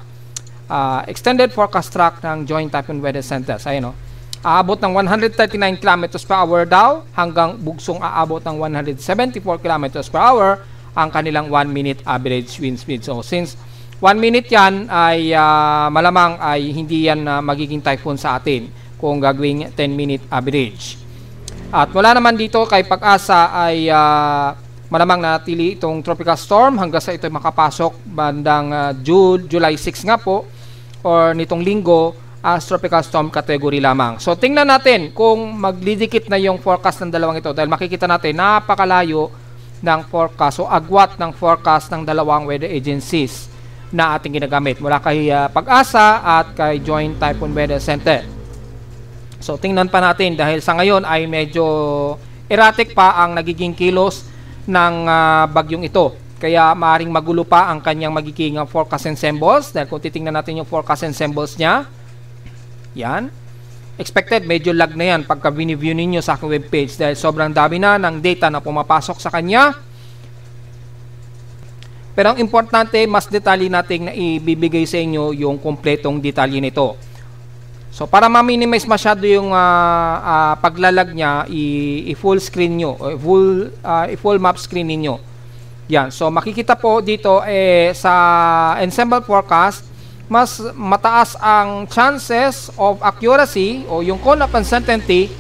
Speaker 1: extended forecast track ng Joint Typhoon Weather Centers. Ayan, aabot ng 139 km per hour daw hanggang bugsong aabot ng 174 km per hour ang kanilang 1 minute average wind speed. So since 1 minute yan ay malamang ay hindi yan magiging typhoon sa atin kung gagawing 10 minute average. At wala naman dito kay Pag-asa ay malamang natili itong tropical storm hanggang sa ito makapasok bandang July 6 nga po or nitong linggo as tropical storm category lamang. So tingnan natin kung maglidikit na yung forecast ng dalawang ito dahil makikita natin napakalayo ng forecast o agwat ng forecast ng dalawang weather agencies na ating ginagamit mula kay Pag-asa at kay Joint Typhoon Weather Center. So tingnan pa natin dahil sa ngayon ay medyo erratic pa ang nagiging kilos ng bagyong ito. Kaya maaring magulo pa ang kanyang magiging forecast and symbols. Dahil kung titingnan natin yung forecast and symbols niya, yan. Expected, medyo lag na yan pagka biniview ninyo sa aking webpage dahil sobrang dami na ng data na pumapasok sa kanya. Pero ang importante, mas detalye natin na ibibigay sa inyo yung kompletong detalye nito. So para ma-minimize masyado yung paglalag niya, i-full screen nyo, i-full map screen ninyo. Yan. So makikita po dito sa ensemble forecast, mas mataas ang chances of accuracy o yung cone of uncertainty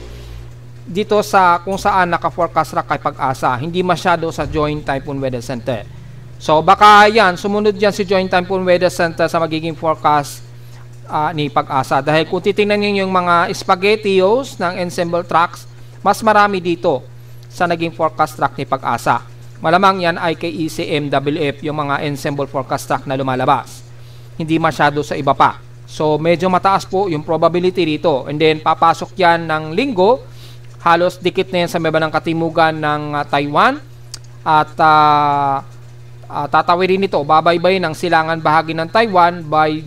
Speaker 1: dito sa kung saan naka-forecast ra kay Pag-asa. Hindi masyado sa Joint Typhoon Weather Center. So baka yan, sumunod yan si Joint Typhoon Weather Center sa magiging forecast ni Pag-asa. Dahil kung titingnan niyo yung mga spaghettios ng ensemble tracks, mas marami dito sa naging forecast track ni Pag-asa. Malamang yan ay kay ECMWF yung mga ensemble forecast track na lumalabas. Hindi masyado sa iba pa. So medyo mataas po yung probability dito. And then papasok yan ng linggo. Halos dikit na yan sa may bandang katimugan ng Taiwan. At tatawirin nito, babaybay ng silangan bahagi ng Taiwan by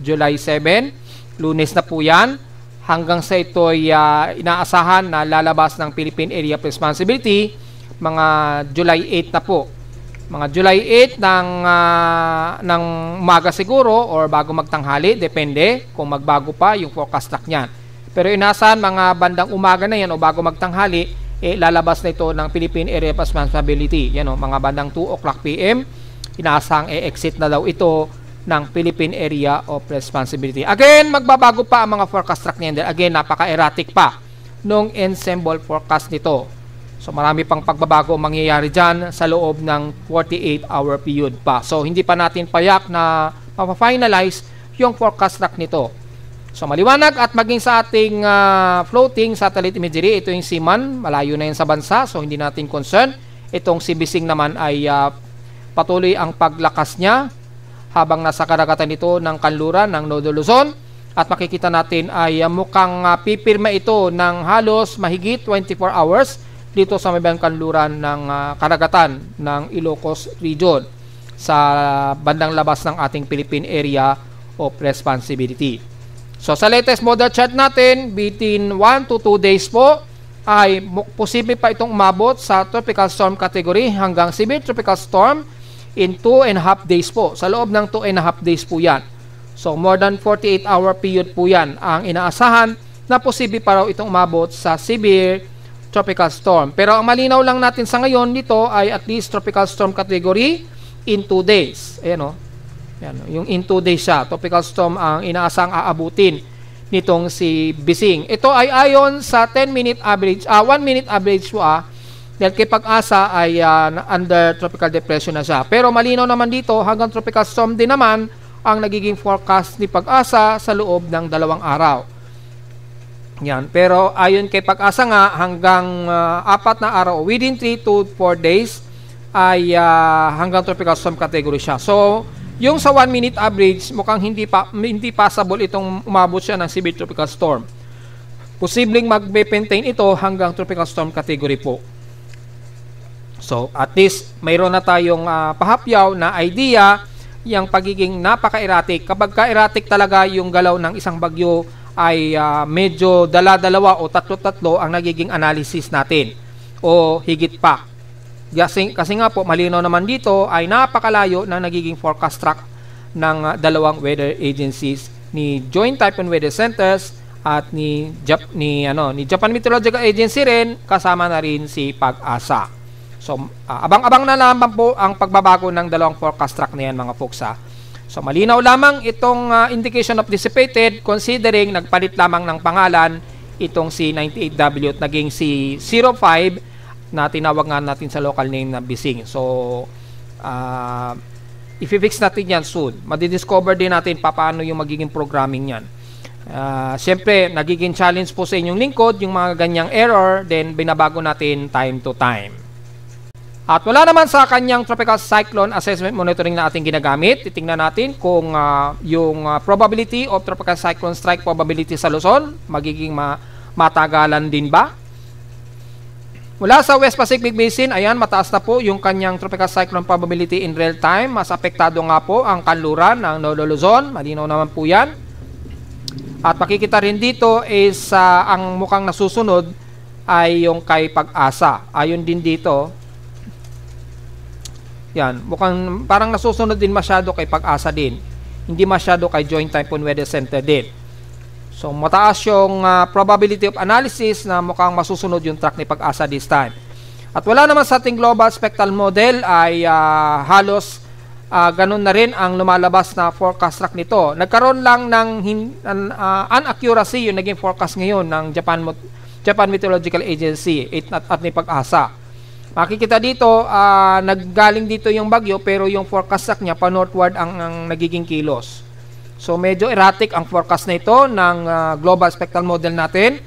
Speaker 1: July 7. Lunes na po yan. Hanggang sa ito ay inaasahan na lalabas ng Philippine Area of Responsibility mga July 8 na po. Mga July 8 ng umaga siguro or bago magtanghali, depende kung magbago pa yung forecast track niyan. Pero inaasahan mga bandang umaga na yan o bago magtanghali, lalabas na ito ng Philippine Area of Responsibility. Yan o, mga bandang 2 o'clock PM, inaasahang exit na daw ito ng Philippine Area of Responsibility. Again, magbabago pa ang mga forecast track niyan. Again, napaka-erratic pa nung ensemble forecast nito. So marami pang pagbabago mangyayari dyan sa loob ng 48-hour period pa. So hindi pa natin payak na mapafinalize yung forecast track nito. So maliwanag at maging sa ating floating satellite imagery, ito yung Seaman, malayo na yan sa bansa, so hindi natin concern. Itong si Bising naman ay patuloy ang paglakas niya habang nasa karagatan ito ng kanluran ng Nodo Luzon. At makikita natin ay mukhang pipirma ito ng halos mahigit 24 hours dito sa may kanluran ng karagatan ng Ilocos Region sa bandang labas ng ating Philippine Area of Responsibility. So sa latest model chart natin, between 1 to 2 days po ay posible pa itong umabot sa tropical storm category hanggang severe tropical storm in 2.5 days po. Sa loob ng 2.5 days po yan. So more than 48-hour period po yan ang inaasahan na posible pa raw itong umabot sa severe tropical storm. Pero ang malinaw lang natin sa ngayon nito ay at least tropical storm category in 2 days. Ayan o. Ayan, yung in 2 days siya. Tropical storm ang inaasang aabutin nitong si Bising. Ito ay ayon sa 10-minute average, 1-minute average po dahil kay Pag-asa ay under tropical depression na siya. Pero malinaw naman dito, hanggang tropical storm din naman ang nagiging forecast ni Pag-asa sa loob ng 2 araw. Yan. Pero ayon kay Pag-asa nga, hanggang 4 na araw, within 3 to 4 days, ay hanggang tropical storm category siya. So, yung sa 1-minute average, mukhang hindi possible itong umabot siya ng severe tropical storm. Posibleng mag-maintain ito hanggang tropical storm category po. So, at least, mayroon na tayong pahapyaw na idea yung pagiging napaka-erratic. Kapag ka-erratic talaga yung galaw ng isang bagyo, ay medyo dala-dalawa o tatlo-tatlo ang nagiging analysis natin o higit pa. Kasi nga po, malinaw naman dito ay napakalayo ng nagiging forecast track ng dalawang weather agencies ni Joint Typhoon Weather Centers at ni Japan Meteorological Agency rin, kasama na rin si Pag-asa. So, abang-abang na lamang po ang pagbabago ng dalawang forecast track na yan mga folks So malinaw lamang itong indication of dissipated considering nagpalit lamang ng pangalan itong si 98W at naging si 05 na tinawag nga natin sa local name na Bising. So i-fix natin yan soon. Madidiscover din natin paano yung magiging programming yan. Siyempre, nagiging challenge po sa inyong lingkod yung mga ganyang error, then binabago natin time to time. At wala naman sa kanyang tropical cyclone assessment monitoring na ating ginagamit. Titingnan natin kung yung probability of tropical cyclone strike probability sa Luzon magiging matagalan din ba. Mula sa West Pacific Basin, ayan, mataas na po yung kanyang tropical cyclone probability in real time. Mas apektado nga po ang kanluran ng Nodo Luzon. Malinaw naman po yan. At makikita rin dito is ang mukhang nasusunod ay yung kay Pag-asa. Ayon din dito. Yan, mukhang parang nasusunod din masyado kay Pag-asa din. Hindi masyado kay Joint Typhoon Weather Center din. So, mataas yung probability of analysis na mukhang masusunod yung track ni Pag-asa this time. At wala naman sa ating global spectral model ay halos ganun na rin ang lumalabas na forecast track nito. Nagkaroon lang ng inaccuracy yung naging forecast ngayon ng Japan Meteorological Agency at ni Pag-asa. Makikita dito, naggaling dito yung bagyo pero yung forecast track niya pa-northward ang nagiging kilos. So, medyo erratic ang forecast na ito ng global spectral model natin.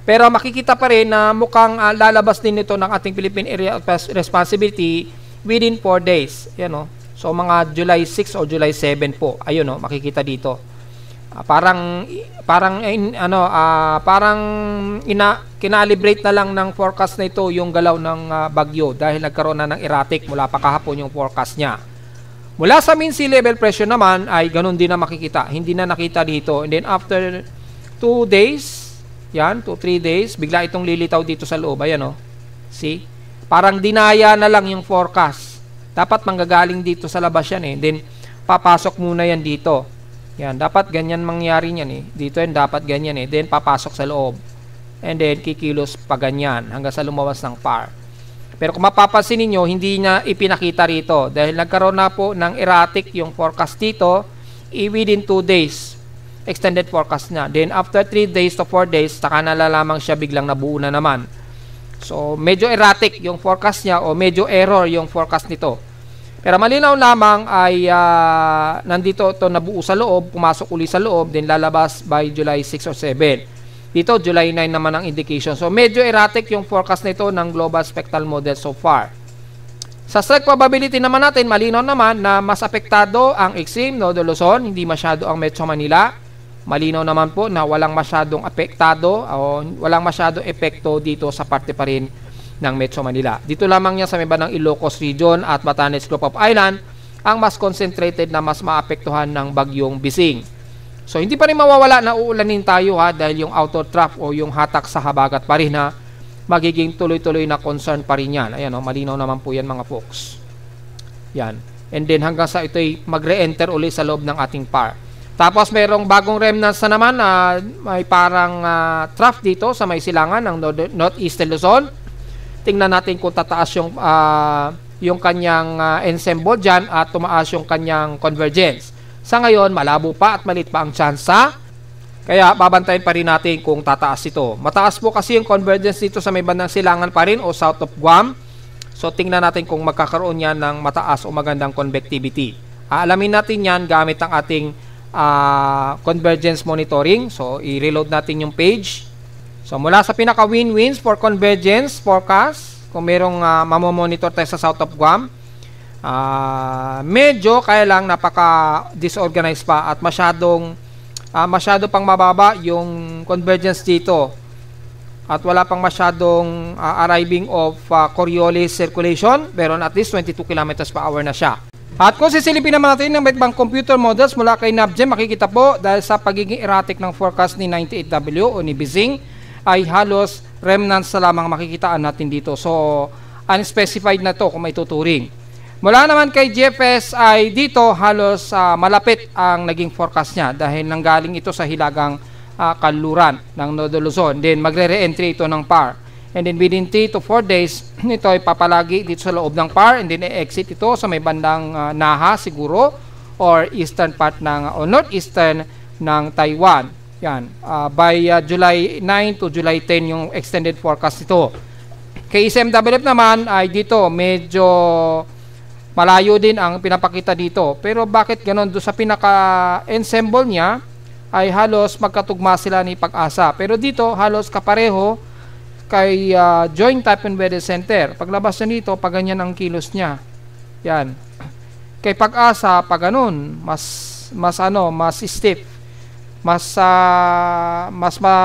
Speaker 1: Pero makikita pa rin na mukhang lalabas din ito ng ating Philippine Area of Responsibility within 4 days. Yan, no? So, mga July 6 o July 7 po. Ayun, no? Makikita dito. Kinalibrate na lang ng forecast na ito yung galaw ng bagyo dahil nagkaroon na ng erratic mula pa kahapon yung forecast niya. Mula sa mean sea level pressure naman ay ganun din na makikita. Hindi na nakita dito. And then after 2 days, yan, 2-3 days, bigla itong lilitaw dito sa loob. Ayan, o. See? Parang dinaya na lang yung forecast. Dapat manggagaling dito sa labas yan eh. And then papasok muna yan dito. Yan, dapat ganyan mangyari yan eh. Dito yan, dapat ganyan eh. Then papasok sa loob. And then kikilos pa ganyan hanggang sa lumawas ng PAR. Pero kung mapapansin niyo, hindi niya ipinakita rito dahil nagkaroon na po ng erratic yung forecast dito within 2 days. Extended forecast niya. Then after 3 days to 4 days, saka na lamang siya biglang nabuo na naman. So, medyo erratic yung forecast niya o medyo error yung forecast nito. Pero malinaw lamang ay nandito ito nabuo sa loob, pumasok uli sa loob, then lalabas by July 6 or 7. Dito, July 9 naman ang indication. So, medyo erratic yung forecast nito ng global spectral model so far. Sa strike probability naman natin, malinaw naman na mas apektado ang extreme Nodo Luzon, hindi masyado ang Metro Manila. Malinaw naman po na walang masyadong apektado o walang masyadong epekto dito sa parte pa rin ng Metro Manila. Dito lamang niya sa may bandang Ilocos Region at Batanes Group of Island ang mas concentrated na mas maapektuhan ng bagyong Bising. So, hindi pa rin mawawala na uulanin tayo dahil yung outer trough o yung hatak sa habagat pa rin na magiging tuloy-tuloy na concern pa rin yan. Ayan, malinaw naman po yan mga folks. Yan. And then hanggang sa ito'y mag-re-enter uli sa loob ng ating PAR. Tapos merong bagong remnants na naman na may parang trough dito sa may silangan ng Northeastern Luzon. Tingnan natin kung tataas yung kanyang ensemble dyan at tumaas yung kanyang convergence. Sa ngayon, malabo pa at maliit pa ang tsansa. Kaya babantayan pa rin natin kung tataas ito. Mataas po kasi yung convergence dito sa may bandang silangan pa rin o south of Guam. So tingnan natin kung magkakaroon yan ng mataas o magandang convectivity. Aalamin natin yan gamit ang ating convergence monitoring. So i-reload natin yung page. So mula sa pinaka winds for convergence forecast, kung merong mamomonitor tayo sa south of Guam, medyo kaya lang napaka-disorganized pa at masyado pang mababa yung convergence dito at wala pang masyadong arriving of Coriolis circulation, pero at least 22 km per hour na siya. At kung sisilipin naman natin ng ibang computer models mula kay NAVGEM, makikita po dahil sa pagiging erratic ng forecast ni 98W o ni Bising ay halos remnants na lamang makikitaan natin dito. So unspecified na to kung may tuturing. Mula naman kay GFS ay dito halos malapit ang naging forecast niya dahil nanggaling ito sa hilagang kanluran ng Nodo Luzon. Then magre-re-entry ito ng PAR. And then within 3 to 4 days, ito ay papalagi dito sa loob ng PAR and then i-exit ito sa may bandang Naha siguro or eastern part ng o northeastern ng Taiwan. Yan. By July 9 to July 10 yung extended forecast ito. Kay SMWF naman ay dito medyo malayo din ang pinapakita dito. Pero bakit ganon? Doon sa pinaka-ensemble niya ay halos magkatugma sila ni Pag-asa. Pero dito halos kapareho kay Joint Typhoon Weather Center. Paglabas niya dito, pag ganyan ang kilos niya. Yan. Kay Pag-asa, pag ganon, mas stiff. Mas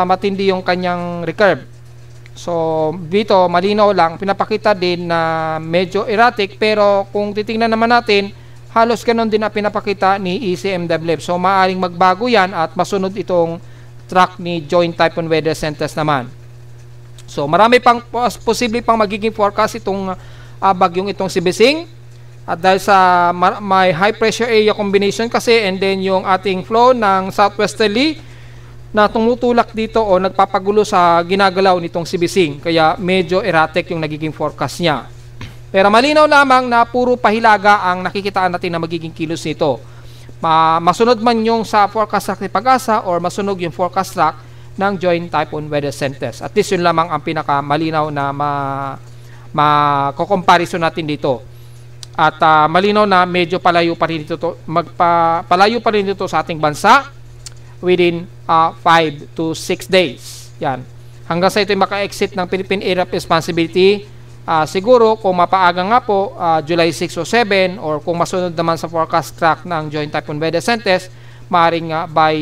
Speaker 1: matindi yung kanyang recurve. So, dito, malinaw lang, pinapakita din na medyo erratic, pero kung titingnan naman natin, halos ganun din na pinapakita ni ECMWF. So, maaaring magbago yan at masunod itong track ni Joint Typhoon Weather Centers naman. So, marami pang posible pang magiging forecast itong bagyong itong si Bising. At dahil sa may high pressure area combination kasi, and then yung ating flow ng southwesterly na tumutulak dito o nagpapagulo sa ginagalaw nitong si Bising. Kaya medyo erratic yung nagiging forecast niya. Pero malinaw lamang na puro pahilaga ang nakikitaan natin na magiging kilos nito. Masunod man yung sa forecast track ni Pag-asa or masunog yung forecast track ng Joint Typhoon Weather Centers. At least yun lamang ang pinakamalinaw na makokomparison natin dito. At malinaw na medyo palayo pa rin dito sa ating bansa within 5 to 6 days. Yan. Hanggang sa ito maka-exit ng Philippine Area of Responsibility, siguro kung mapaaga nga po, July 6 o 7, or kung masunod naman sa forecast track ng Joint Typhoon Weather Centers, maaaring by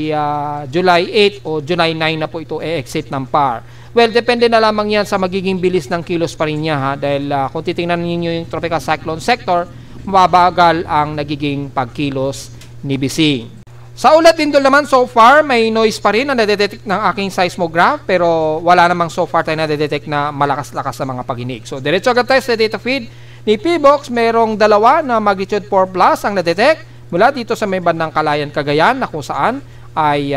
Speaker 1: July 8 o July 9 na po ito e-exit ng PAR. Well, depende na lamang yan sa magiging bilis ng kilos pa rin niya, ha? Dahil kung titingnan ninyo yung tropical cyclone sector, mababagal ang nagiging pagkilos ni Bising. Sa ulat lindol naman, so far, may noise pa rin na nadedetect ng aking seismograph, pero wala namang so far tayo nadedetect na malakas-lakas na mga paginig. So, diretso agad tayo sa data feed ni PBOX. Merong dalawa na magnitude 4 plus ang nadetect mula dito sa may bandang Calayan, Cagayan, na kung saan ay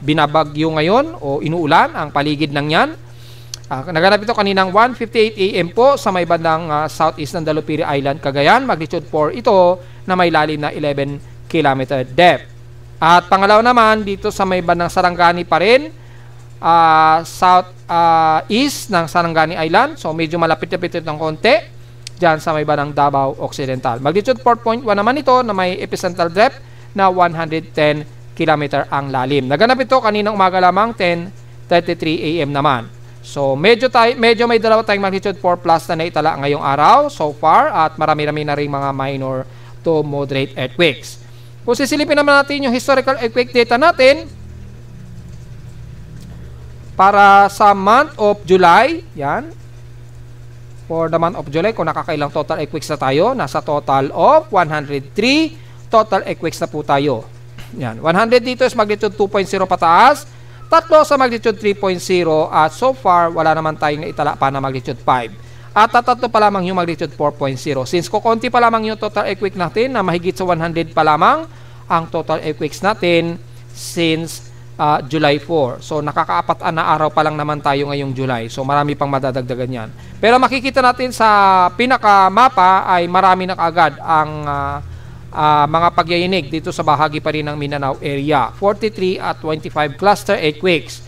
Speaker 1: binabagyo ngayon o inuulan ang paligid ng yan. Naganap ito kaninang 1:58 AM po sa may bandang southeast ng Dalupiri Island, Cagayan. Magnitude 4 ito na may lalim na 11 km depth. At pangalawa naman, dito sa may bandang Sarangani pa rin, south-east ng Sarangani Island. So, medyo malapit-lapit ng konti dyan sa may bandang Davao Occidental. Magnitude 4.1 naman ito na may epicentral depth na 110 km ang lalim. Naganap ito kaninang umaga lamang, 10:33 AM naman. So, medyo may dalawa tayong magnitude 4 plus na naitala ngayong araw so far, at marami-rami na rin mga minor to moderate earthquakes. Kung sisilipin naman natin yung historical earthquake data natin para sa month of July, yan. For the month of July, kung nakakailang total earthquakes na tayo, nasa total of 103 total earthquakes na po tayo. Yan. 100 dito is magnitude 2.0 pataas, 3 sa magnitude 3.0, at so far, wala naman tayong naitala pa na magnitude 5. At tatlo pa lamang yung magnitude 4.0. Since kukunti pa lamang yung total earthquake natin, na mahigit sa 100 pa lamang ang total earthquakes natin since July 4. So, nakakaapat na araw pa lang naman tayo ngayong July. So, marami pang madadagdagan yan. Pero makikita natin sa pinaka-mapa ay marami na kaagad ang mga pagyayinig dito sa bahagi pa rin ng Mindanao area. 43 at 25 cluster earthquakes,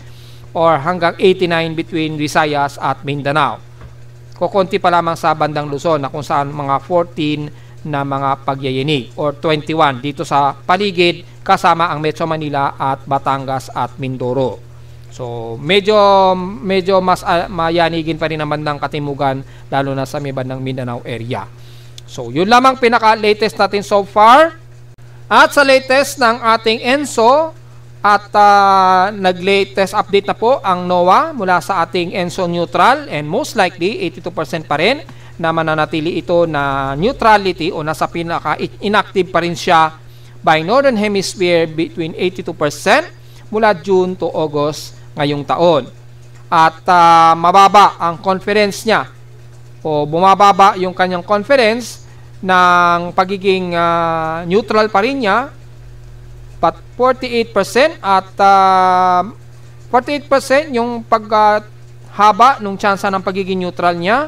Speaker 1: or hanggang 89 between Visayas at Mindanao. Kukunti pa lamang sa bandang Luzon na kung saan mga 14 na mga pagyayinig, or 21 dito sa paligid kasama ang Metro Manila at Batangas at Mindoro. So medyo mas mayanigin pa rin naman ng katimugan, lalo na sa may bandang Mindanao area. So yun lamang pinaka-latest natin so far. At sa latest ng ating ENSO, at nag-latest update na po ang NOAA mula sa ating ENSO neutral, and most likely 82% pa rin na mananatili ito na neutrality o nasa pinaka-inactive pa rin siya by Northern Hemisphere between 82% mula June to August ngayong taon. At mababa ang conference niya, o bumababa yung kanyang conference ng pagiging neutral pa rin niya, but 48%, at 48% yung paghaba nung tsansa ng pagiging neutral niya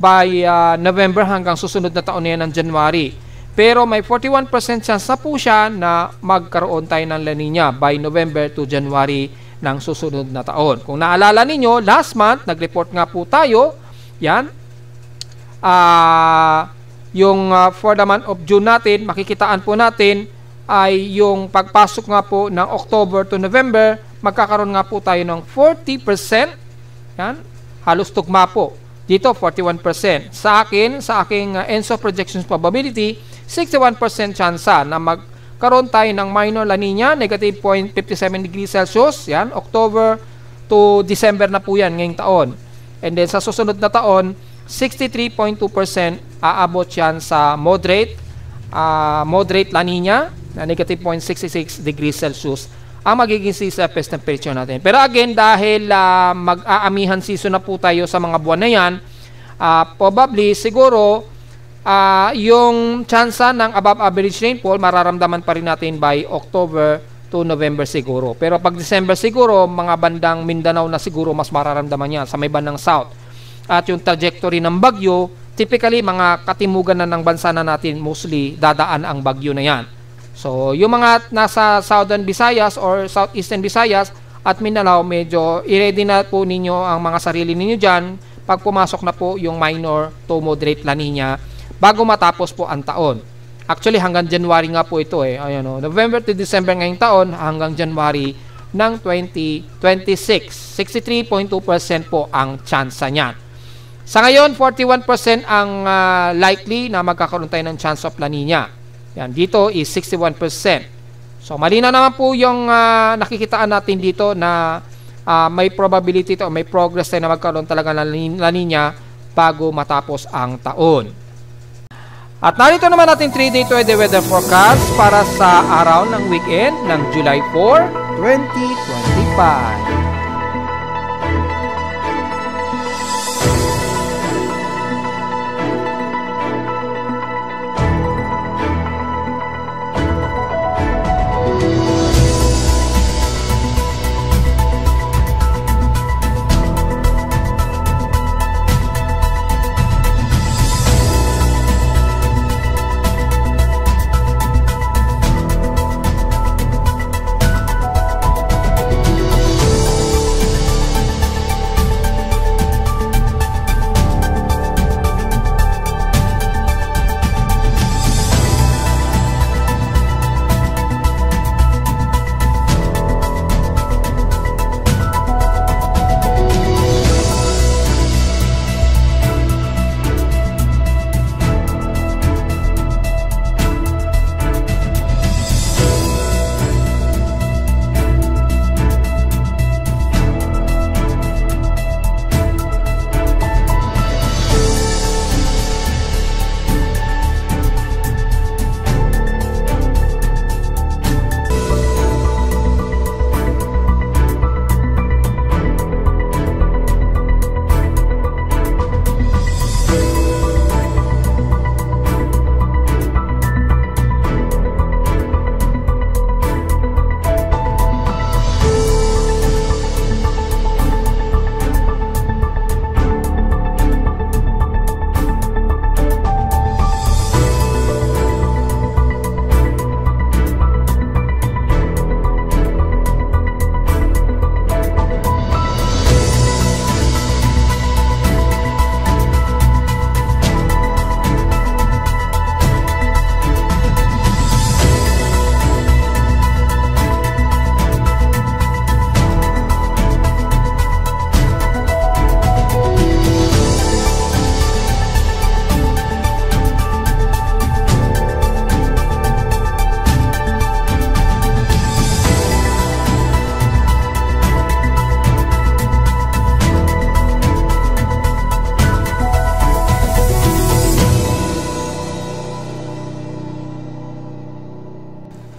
Speaker 1: by November hanggang susunod na taon na yan ng January. Pero may 41% chance na po siya na magkaroon tayo ng La Nina by November to January ng susunod na taon. Kung naalala ninyo, last month, nag-report nga po tayo, yan, yung for the month of June natin, makikitaan po natin ay yung pagpasok nga po ng October to November, magkakaroon nga po tayo ng 40%. Yan, halos tugma po. Dito, 41%. Sa aking ENSO projections probability, 61% chance na magkaroon tayo ng minor La Nina, negative 0.57 degrees Celsius. Yan, October to December na po yan ngayong taon. And then sa susunod na taon, 63.2% aabot yan sa moderate La Nina na negative 0.66 degrees Celsius ang magiging seasonal average temperature natin. Pero again, dahil mag-aamihan season na po tayo sa mga buwan na yan, probably siguro yung tsansa ng above average rainfall mararamdaman pa rin natin by October to November siguro. Pero pag December siguro, mga bandang Mindanao na siguro mas mararamdaman yan sa may bandang south. At yung trajectory ng bagyo, typically mga katimugan na ng bansa na natin mostly dadaan ang bagyo na yan. So yung mga nasa Southern Visayas or Southeastern Visayas at Mindanao, medyo i-ready na po ninyo ang mga sarili ninyo dyan pag pumasok na po yung minor to moderate La Nina bago matapos po ang taon. Actually hanggang January nga po ito Ayan, November to December ngayong taon hanggang January ng 2026. 63.2% po ang tsansa niyan. Sa ngayon, 41% ang likely na magkakaroon tayo ng chance of La Nina. Yan, dito is 61%. So, malinaw naman po yung nakikitaan natin dito na may probability to, may progress tayo na magkaroon talaga ng La Nina bago matapos ang taon. At narito naman natin 3-day weather forecast para sa araw ng weekend ng July 4, 2025.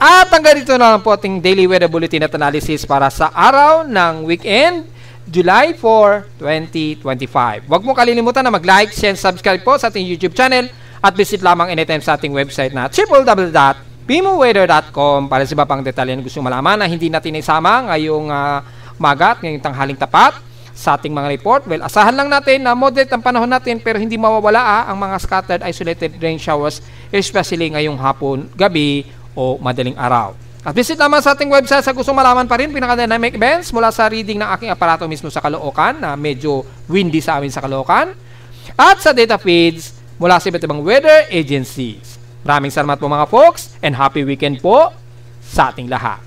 Speaker 1: At hanggang dito na lang po ating daily weather bulletin at analysis para sa araw ng weekend, July 4, 2025. Huwag mo kalilimutan na mag-like, share, subscribe po sa ating YouTube channel at visit lamang anytime sa ating website na www.pimoweather.com para sa iba pang detalye na gusto malaman na hindi natin isama ngayong magat, ngayong tanghaling tapat sa ating mga report. Well, asahan lang natin na moderate ang panahon natin pero hindi mawawala ang mga scattered isolated rain showers, especially ngayong hapon, gabi o madaling araw. At visit naman sa ating website sa gustong malaman pa rin pinaka-dynamic events mula sa reading ng aking aparato mismo sa Caloocan na medyo windy sa amin sa Caloocan at sa data feeds mula sa iba't ibang weather agencies. Maraming salamat po mga folks and happy weekend po sa ating lahat.